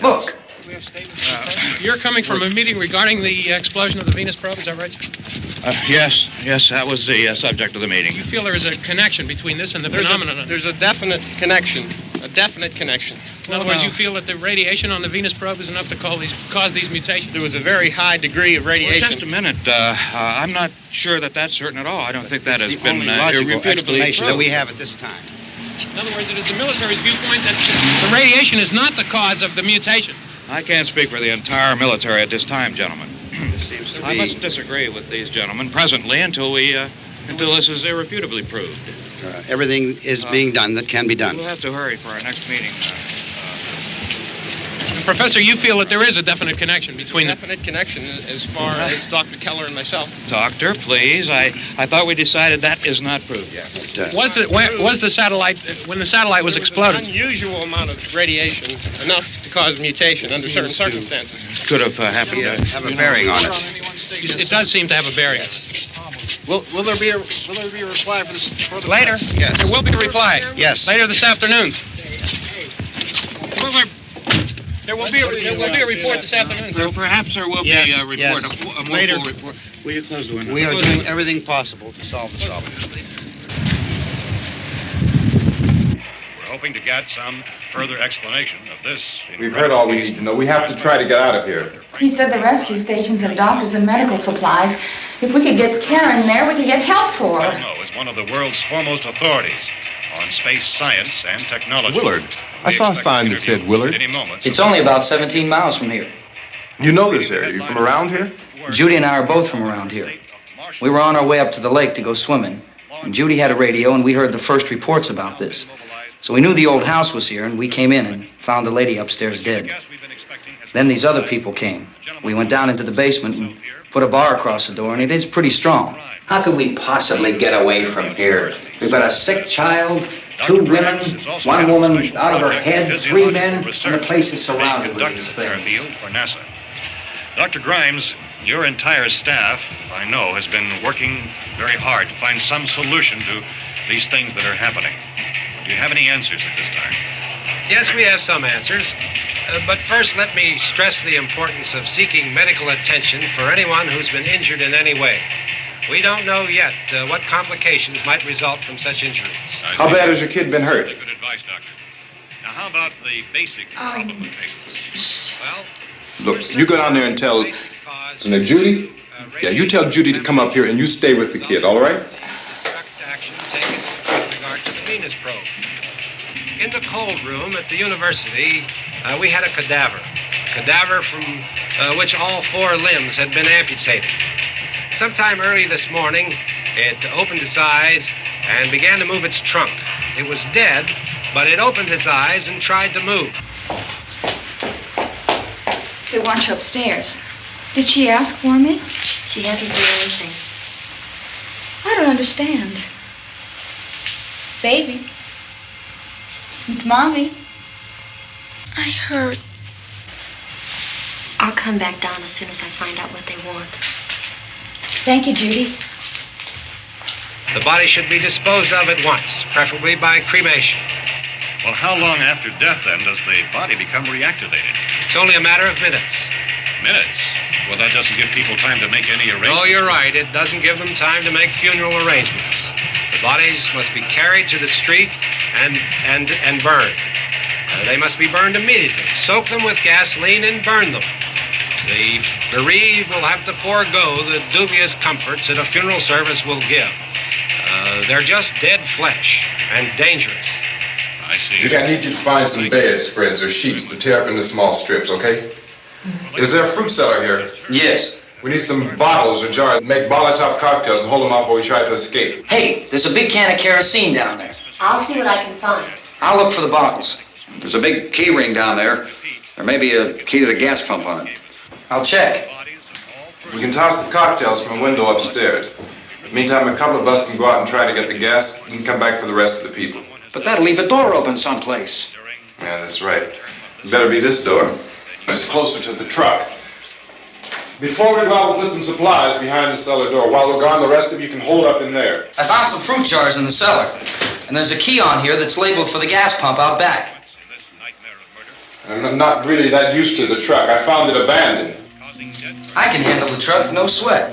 Look! You're coming from a meeting regarding the explosion of the Venus probe, is that right? Yes, that was the subject of the meeting. You feel there is a connection between this and the phenomenon? There's a definite connection. In other words, you feel that the radiation on the Venus probe is enough to cause these mutations? There was a very high degree of radiation. Well, just a minute. I'm not sure that that's certain at all. I don't think that has been logical explanation that we proved. have at this time. In other words, it is the military's viewpoint that the radiation is not the cause of the mutation. I can't speak for the entire military at this time, gentlemen. This seems to be... I must disagree with these gentlemen presently until this is irrefutably proved. Everything is being done that can be done. We'll have to hurry for our next meeting. Professor, you feel that there is a definite connection between them? Definite connection as far as Dr. Keller and myself. Doctor, please. I thought we decided that is not proved yet. Was the satellite, when the satellite was exploded? An unusual amount of radiation, enough to cause mutation under certain circumstances. Could have happened. Have a bearing on it. It does seem to have a bearing. Will there be a reply for the later? Yes. There will be a reply. Yes. Later this afternoon. There will be a report this afternoon. Perhaps there will be a report, a full report. Will you close the window? We are doing everything possible to solve the problem. We're hoping to get some further explanation of this. We've heard all we need to know. We have to try to get out of here. He said the rescue stations have doctors and medical supplies. If we could get care in there, we could get help for her. Cosmo is one of the world's foremost authorities on space science and technology. Willard. I saw a sign that said Willard. Any moment. It's only about 17 miles from here. You know this area. You from around here? Judy and I are both from around here. We were on our way up to the lake to go swimming, and Judy had a radio, and we heard the first reports about this. So we knew the old house was here, and we came in and found the lady upstairs dead. Then these other people came. We went down into the basement and put a bar across the door, and it is pretty strong. How could we possibly get away from here? We've got a sick child, 2 women, 1 woman out of her head, 3 men, and the place is surrounded with these things. For NASA. Dr. Grimes, your entire staff, I know, has been working very hard to find some solution to these things that are happening. Do you have any answers at this time? Yes, we have some answers. But first, let me stress the importance of seeking medical attention for anyone who's been injured in any way. We don't know yet what complications might result from such injuries. How bad has your kid been hurt? Good advice, Doctor. Now, how about the basic complications? Well, Look, you go down there and tell... Now, Judy? Yeah, you tell Judy to come up here and you stay with the kid, all right? action taken with regard to the Venus probe. In the cold room at the university, we had a cadaver from which all 4 limbs had been amputated. Sometime early this morning, it opened its eyes and began to move its trunk. It was dead, but it opened its eyes and tried to move. They want you upstairs. Did she ask for me? She hasn't said anything. I don't understand. Baby. It's Mommy. I heard. I'll come back down as soon as I find out what they want. Thank you, Judy. The body should be disposed of at once, preferably by cremation. Well, how long after death, then, does the body become reactivated? It's only a matter of minutes. Minutes? Well, that doesn't give people time to make any arrangements. Oh, you're right. It doesn't give them time to make funeral arrangements. The bodies must be carried to the street and burned. They must be burned immediately. Soak them with gasoline and burn them. The bereaved will have to forego the dubious comforts that a funeral service will give. They're just dead flesh and dangerous. I see. Judy, I need you to find some bedspreads or sheets to tear up into small strips, okay? Is there a fruit cellar here? Yes. We need some bottles or jars to make Molotov cocktails and hold them off while we try to escape. Hey, there's a big can of kerosene down there. I'll see what I can find. I'll look for the bottles. There's a big key ring down there. There may be a key to the gas pump on it. I'll check. We can toss the cocktails from a window upstairs. Meantime, a couple of us can go out and try to get the gas and come back for the rest of the people. But that'll leave a door open someplace. Yeah, that's right. It better be this door. It's closer to the truck. Before we go out, we'll put some supplies behind the cellar door. While we're gone, the rest of you can hold up in there. I found some fruit jars in the cellar. And there's a key on here that's labeled for the gas pump out back. I'm not really that used to the truck. I found it abandoned. I can handle the truck, no sweat.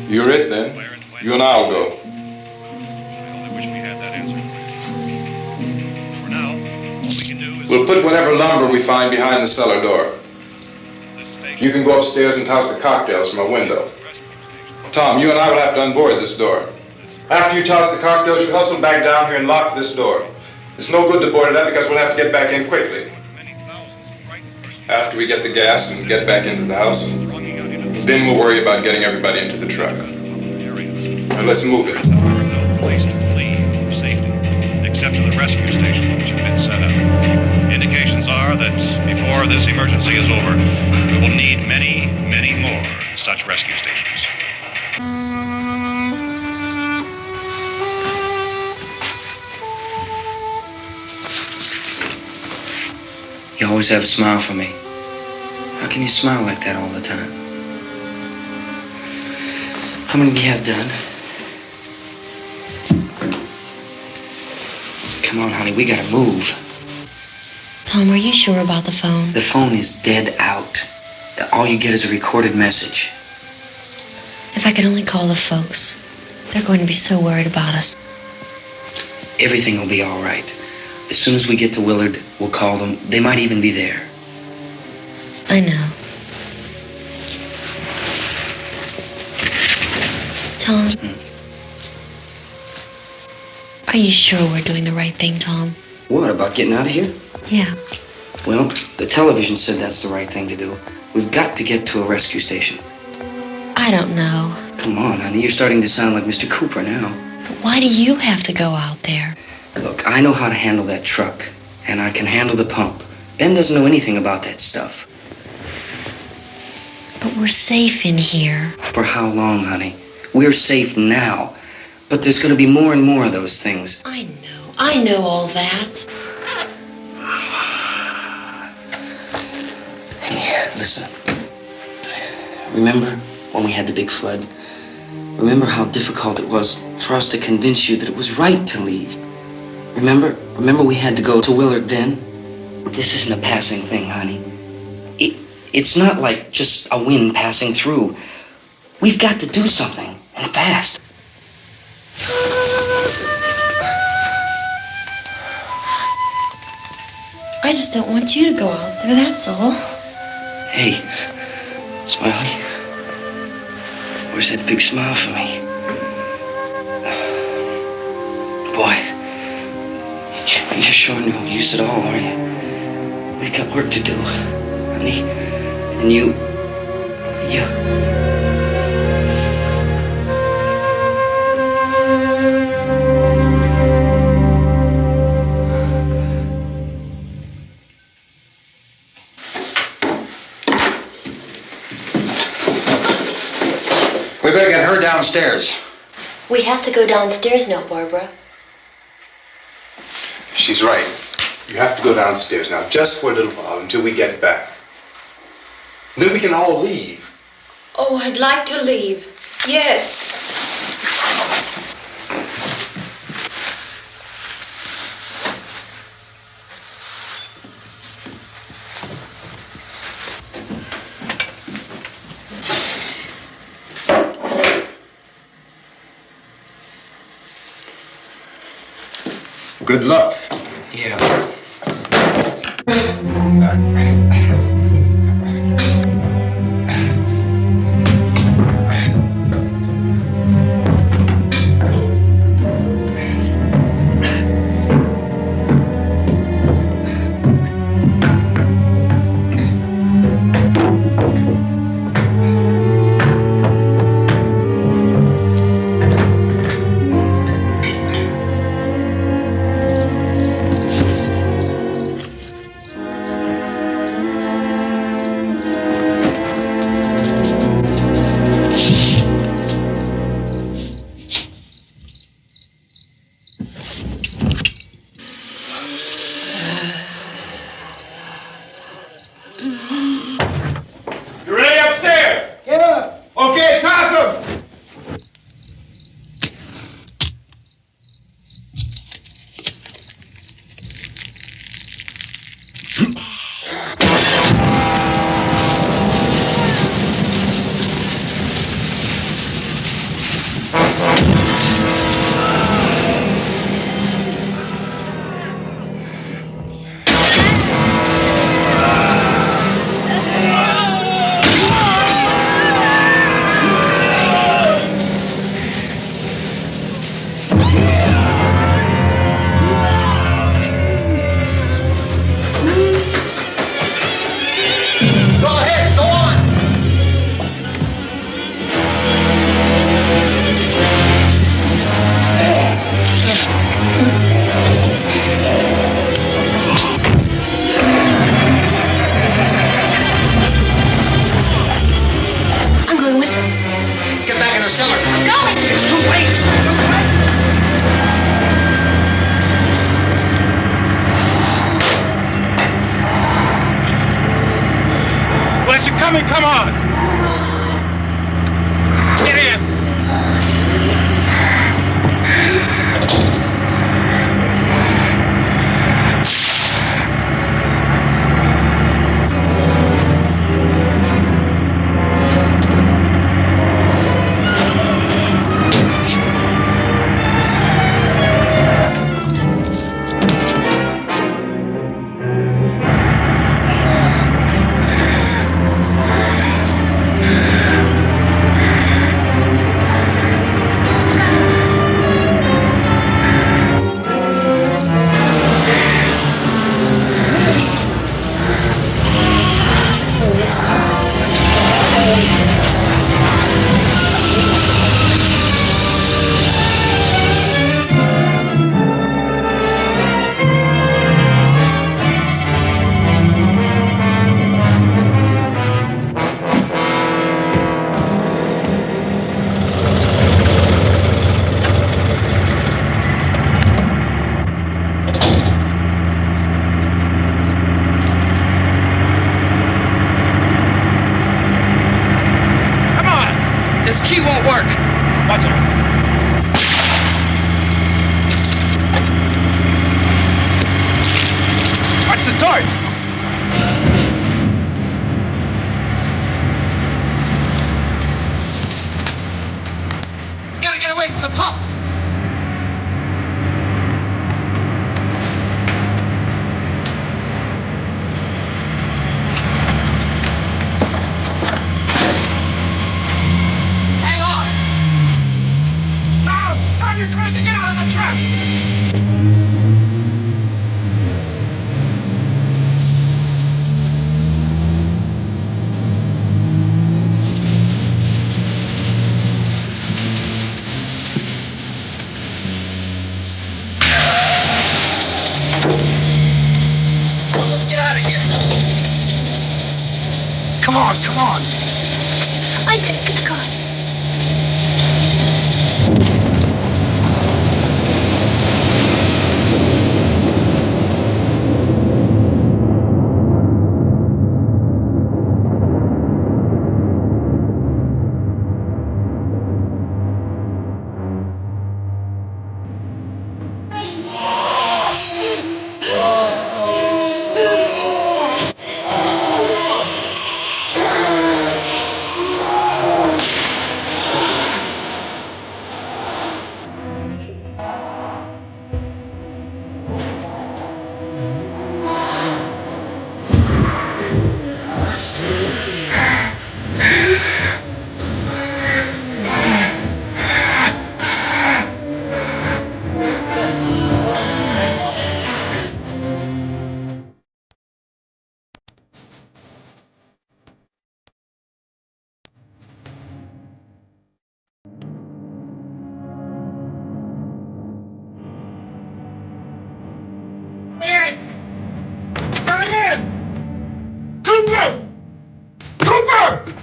You're it, then. You and I'll go. We'll put whatever lumber we find behind the cellar door. You can go upstairs and toss the cocktails from a window. Tom, you and I will have to unboard this door. After you toss the cocktails, you hustle back down here and lock this door. It's no good to board it up because we'll have to get back in quickly. After we get the gas and get back into the house, then we'll worry about getting everybody into the truck. Now let's move it. No place to flee for safety, except to the rescue stations which have been set up. Indications are that before this emergency is over, we will need many, many more such rescue stations. You always have a smile for me. How can you smile like that all the time? How many do you have done? Come on, honey, we gotta move. Tom, are you sure about the phone? The phone is dead out. all you get is a recorded message. If I could only call the folks. They're going to be so worried about us. Everything will be all right. As soon as we get to Willard, we'll call them. They might even be there. I know. Tom? Are you sure we're doing the right thing, Tom? What, about getting out of here? Yeah. Well, the television said that's the right thing to do. We've got to get to a rescue station. I don't know. Come on, honey. You're starting to sound like Mr. Cooper now. But why do you have to go out there? Look, I know how to handle that truck, and I can handle the pump. Ben doesn't know anything about that stuff. But we're safe in here. For how long, honey? We're safe now. But there's going to be more and more of those things. I know all that. Hey, listen. Remember when we had the big flood? Remember how difficult it was for us to convince you that it was right to leave? Remember we had to go to Willard then? This isn't a passing thing, honey. It's not like just a wind passing through. We've got to do something, and fast. I just don't want you to go out there, that's all. Hey, Smiley. Where's that big smile for me? Boy, you're sure no use at all, are you? We've got work to do, honey. And you... We better get her downstairs. We have to go downstairs now, Barbara. She's right. You have to go downstairs now, just for a little while, until we get back. Then we can all leave. Oh, I'd like to leave. Yes. Good luck. Yeah. You ready upstairs? Yeah. Okay, toss 'em. I'm going with them. Get back in the cellar. I'm going. It's too late. It's too late. Well, as you're coming, come on. Get in. Come! Hang on! Now, turn your crazy, get out of the truck! Let's get out of here. Come on, come on. I take his car. Cooper! Cooper!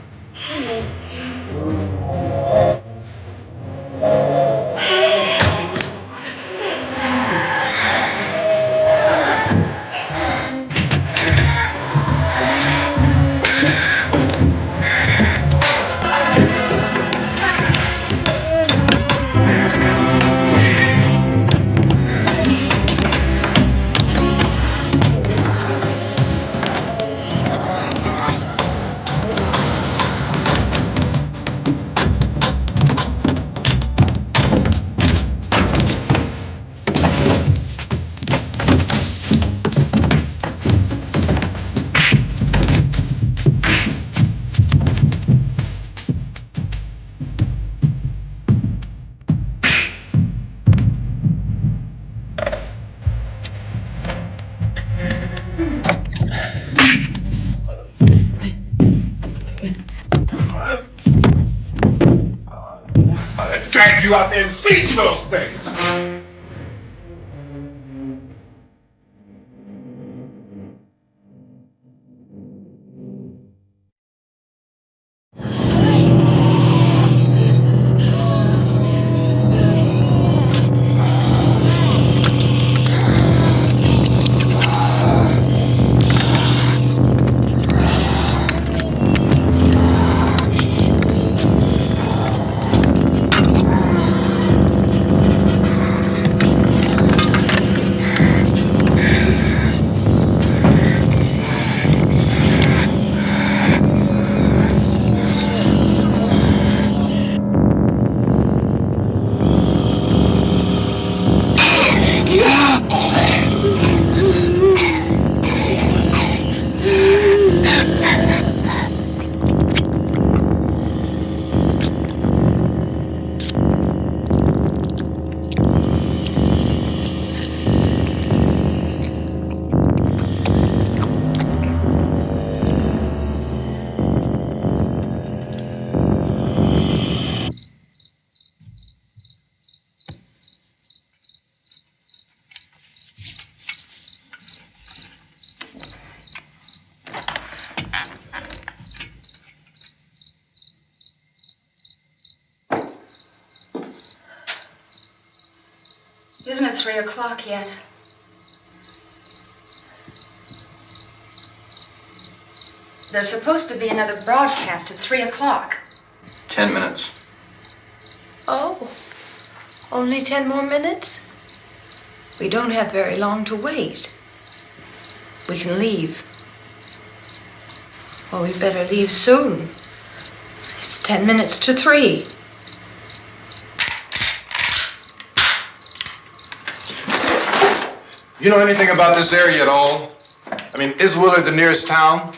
Drag you out there and feed you those things. Isn't it 3 o'clock yet? There's supposed to be another broadcast at 3 o'clock. 10 minutes. Oh, only 10 more minutes? We don't have very long to wait. We can leave. Well, we better leave soon. It's 10 minutes to 3. You know anything about this area at all? I mean, is Willard the nearest town?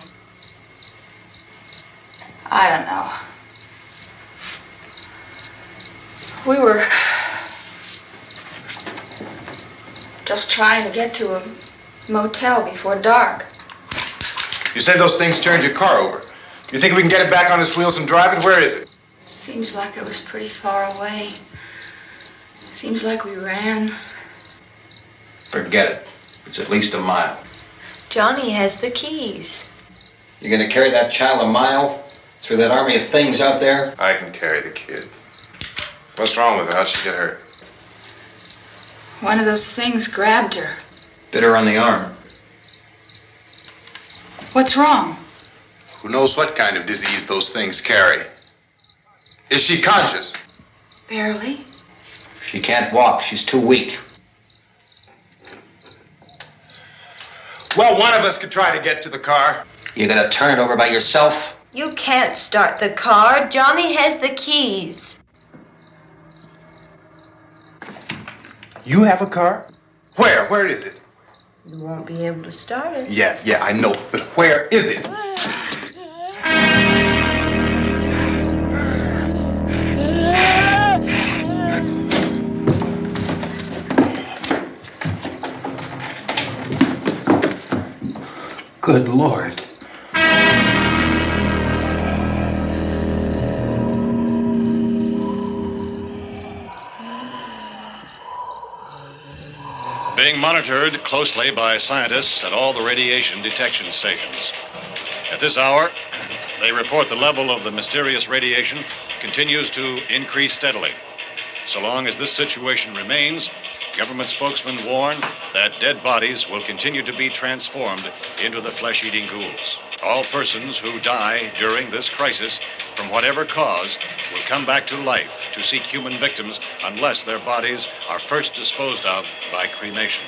I don't know. We were just trying to get to a motel before dark. You said those things turned your car over. You think we can get it back on its wheels and drive it? Where is it? Seems like it was pretty far away. Seems like we ran. Forget it. It's at least a mile. Johnny has the keys. You're gonna carry that child a mile through that army of things out there? I can carry the kid. What's wrong with her? How'd she get hurt? One of those things grabbed her. Bit her on the arm. What's wrong? Who knows what kind of disease those things carry? Is she conscious? Barely. She can't walk. She's too weak. Well, one of us could try to get to the car. You gonna turn it over by yourself? You can't start the car. Johnny has the keys. You have a car? Where? Where is it? You won't be able to start it. Yeah, I know. But where is it? Good Lord. Being monitored closely by scientists at all the radiation detection stations. At this hour, they report the level of the mysterious radiation continues to increase steadily. So long as this situation remains, government spokesmen warn that dead bodies will continue to be transformed into the flesh-eating ghouls. All persons who die during this crisis, from whatever cause, will come back to life to seek human victims unless their bodies are first disposed of by cremation.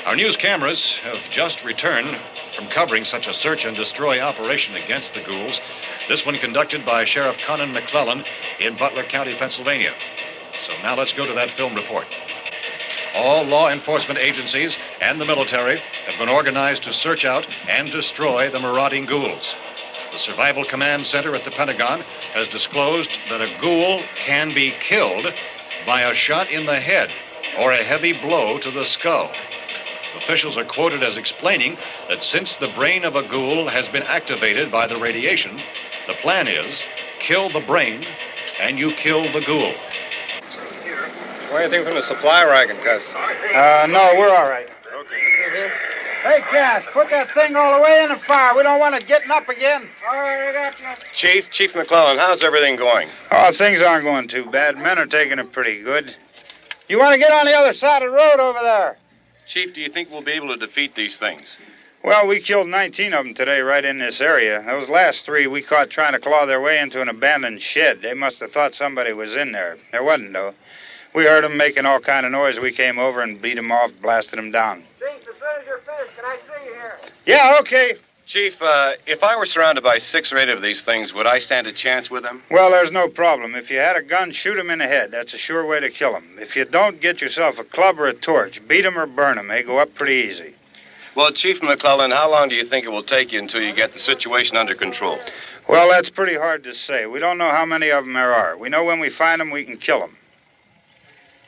Our news cameras have just returned from covering such a search and destroy operation against the ghouls, this one conducted by Sheriff Conan McClellan in Butler County, Pennsylvania. So now let's go to that film report. All law enforcement agencies and the military have been organized to search out and destroy the marauding ghouls. The Survival Command Center at the Pentagon has disclosed that a ghoul can be killed by a shot in the head or a heavy blow to the skull. Officials are quoted as explaining that since the brain of a ghoul has been activated by the radiation, the plan is kill the brain and you kill the ghoul. Anything from the supply wagon, Gus? No, we're all right. Okay. Hey, Cass, put that thing all the way in the fire. We don't want it getting up again. All right, I got you. Chief McClellan, how's everything going? Oh, things aren't going too bad. Men are taking it pretty good. You want to get on the other side of the road over there? Chief, do you think we'll be able to defeat these things? Well, we killed 19 of them today right in this area. Those last 3 we caught trying to claw their way into an abandoned shed. They must have thought somebody was in there. There wasn't, though. We heard them making all kind of noise. We came over and beat them off, blasted them down. Chief, as soon as you're finished, can I see you here? Yeah, okay. Chief, if I were surrounded by 6 or 8 of these things, would I stand a chance with them? Well, there's no problem. If you had a gun, shoot them in the head. That's a sure way to kill them. If you don't, get yourself a club or a torch. Beat them or burn them. They go up pretty easy. Well, Chief McClellan, how long do you think it will take you until you get the situation under control? Well, that's pretty hard to say. We don't know how many of them there are. We know when we find them, we can kill them.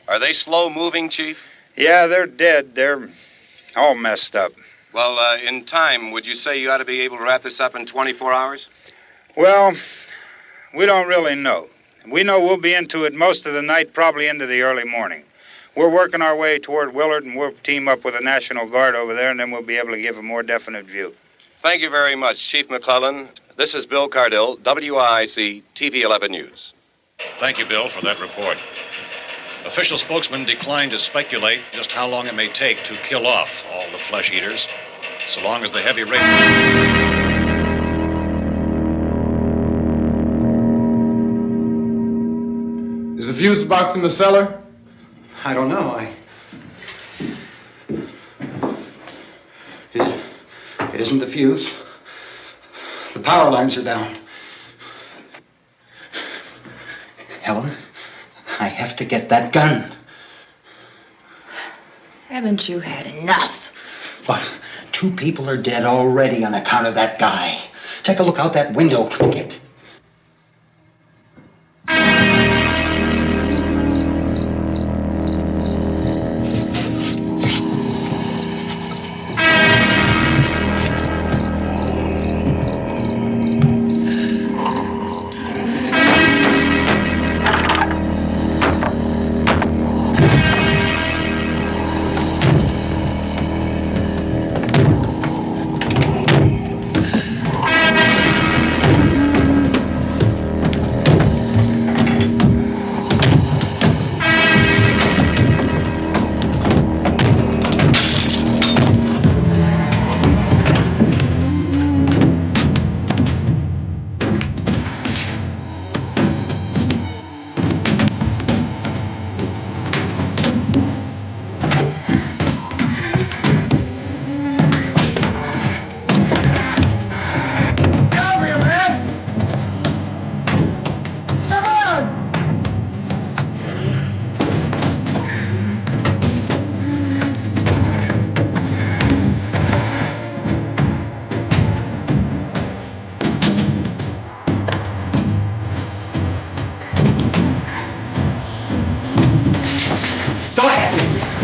Are they slow-moving, Chief? Yeah, they're dead. They're all messed up. Well, in time, would you say you ought to be able to wrap this up in 24 hours? Well, we don't really know. We know we'll be into it most of the night, probably into the early morning. We're working our way toward Willard, and we'll team up with the National Guard over there, and then we'll be able to give a more definite view. Thank you very much, Chief McClellan. This is Bill Cardill, WIC TV 11 News. Thank you, Bill, for that report. Official spokesman declined to speculate just how long it may take to kill off all the flesh eaters, so long as the heavy rain... Is the fuse box in the cellar? I don't know. It isn't the fuse. The power lines are down. Helen, I have to get that gun. Haven't you had enough? Well, 2 people are dead already on account of that guy. Take a look out that window.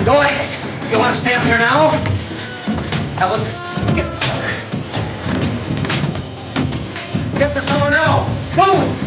Go ahead. You want to stay up here now? Helen, get the cellar. Get the cellar now. Move!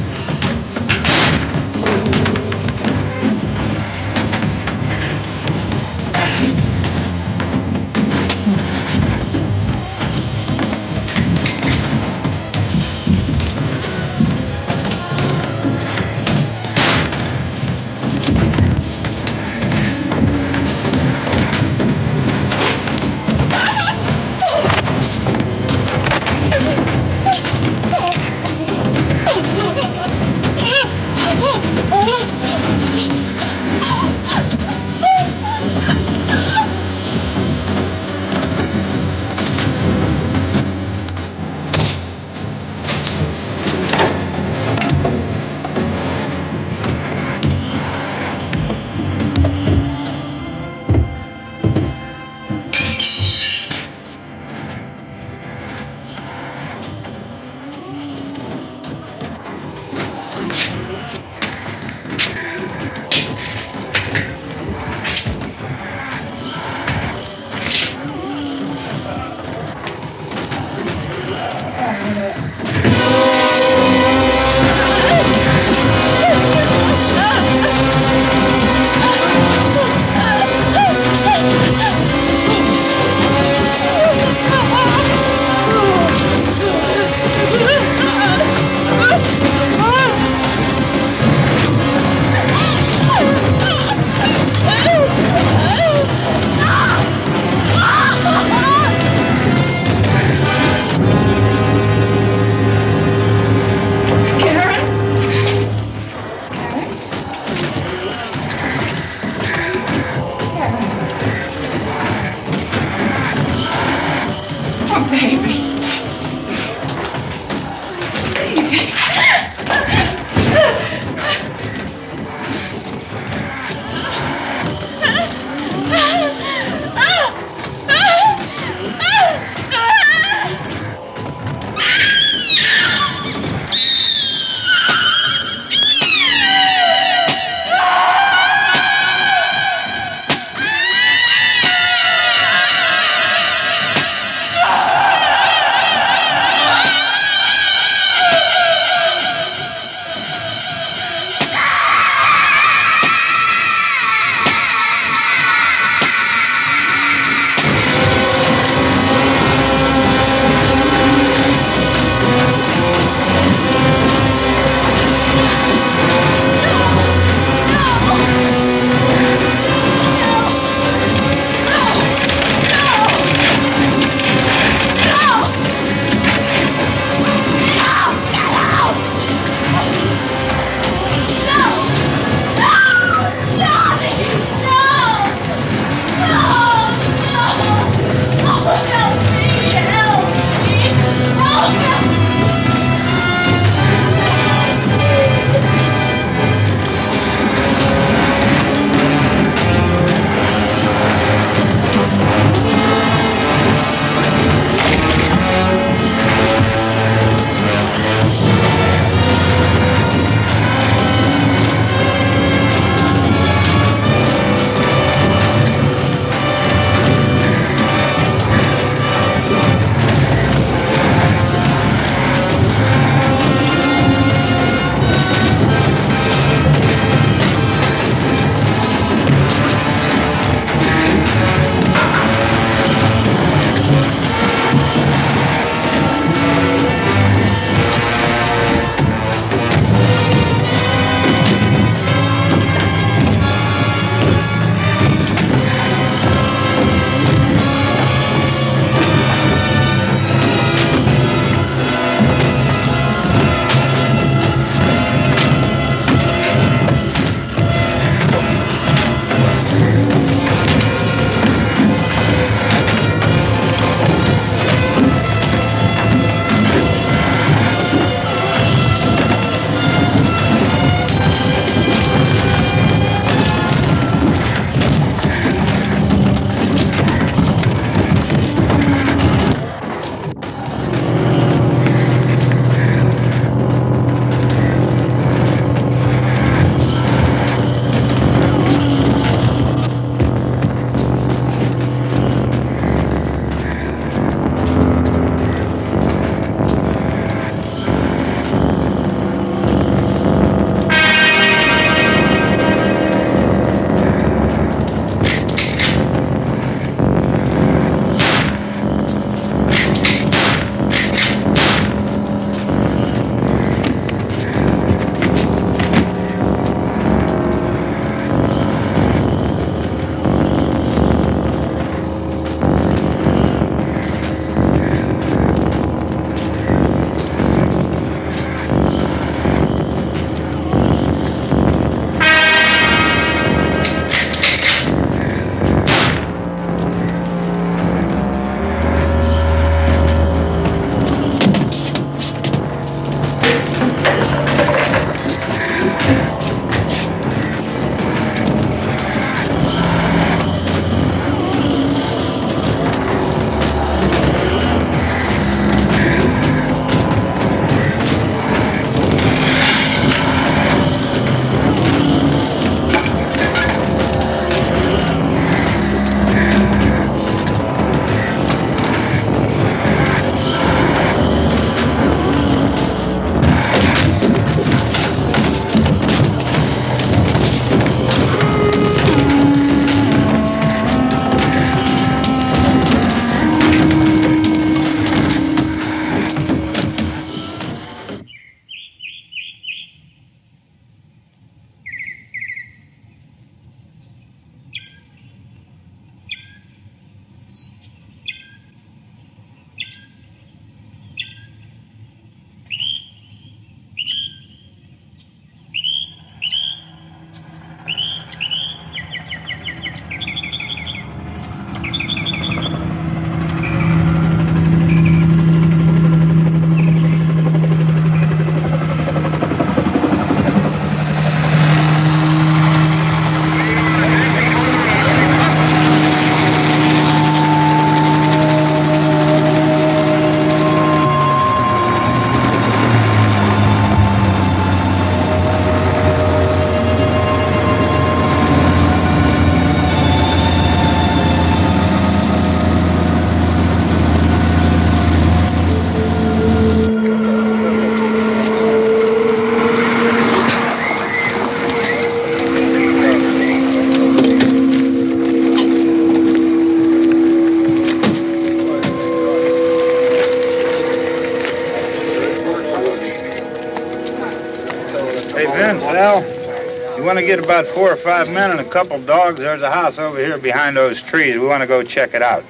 want to get about 4 or 5 men and a couple dogs. There's a house over here behind those trees. We want to go check it out.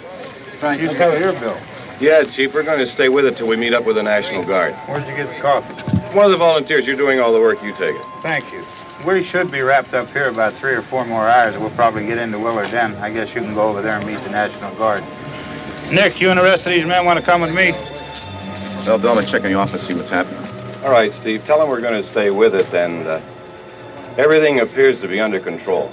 Right. You stay here, Bill. Yeah, Chief, we're going to stay with it till we meet up with the National Guard. Where'd you get the coffee? One of the volunteers. You're doing all the work. You take it. Thank you. We should be wrapped up here about 3 or 4 more hours. We'll probably get into Willard then. I guess you can go over there and meet the National Guard. Nick, you and the rest of these men want to come with me? Well, Bill, I'll check in the office, see what's happening. All right, Steve. Tell them we're going to stay with it, and everything appears to be under control.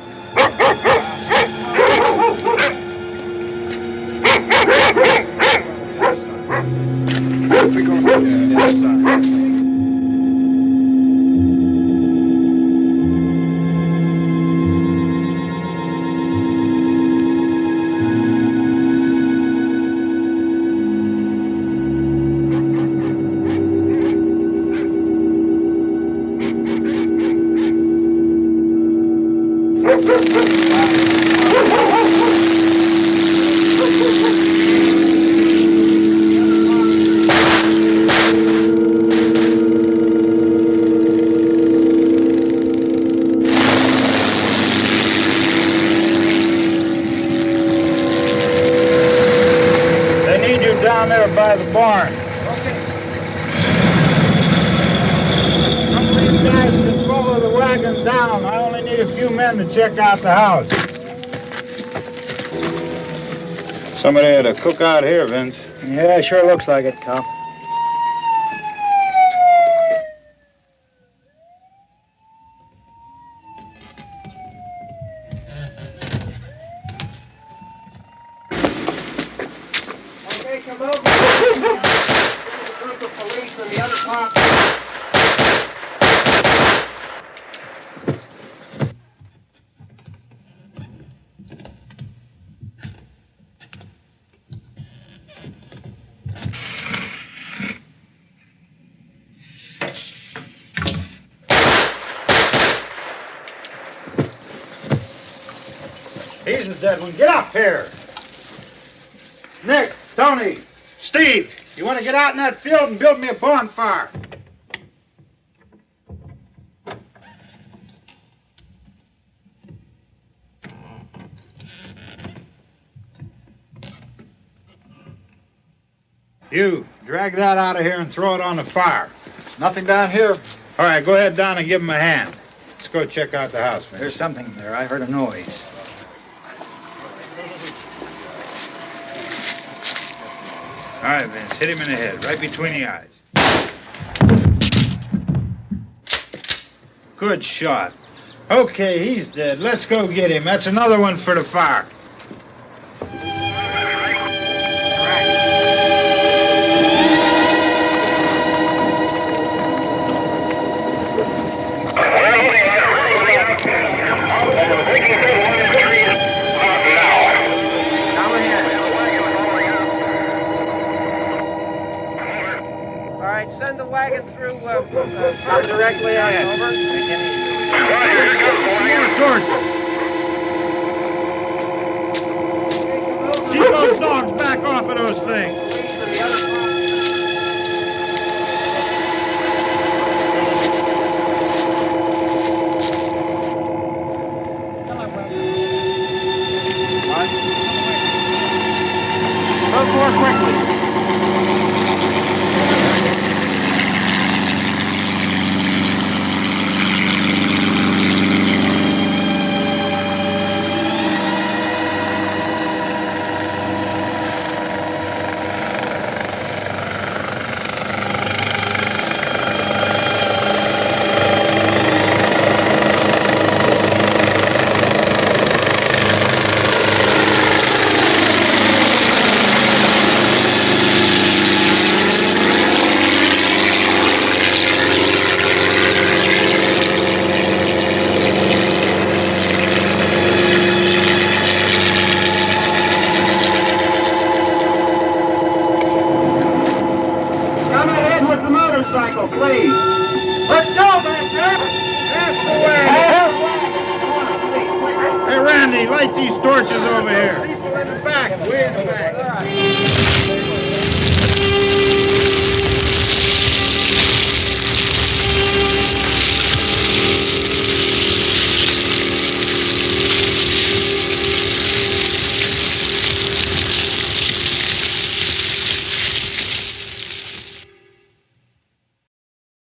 Down there by the barn. Some of these guys can follow the wagon down. I only need a few men to check out the house. Somebody had a cookout here, Vince. Yeah, sure looks like it, Cop. He's a dead one. Get up here. Nick, Tony, Steve, you want to get out in that field and build me a bonfire? You, drag that out of here and throw it on the fire. Nothing down here. All right, go ahead down and give him a hand. Let's go check out the house, man. There's something there. I heard a noise. All right, Vince, hit him in the head, right between the eyes. Good shot. Okay, he's dead. Let's go get him. That's another one for the fire. Send the wagon through directly ahead. Over. More torches. Keep those dogs back off of those things. Move more quickly. Please. Let's go back there. That's the way. Hey, Randy, light these torches over here. People in the back, way in the back.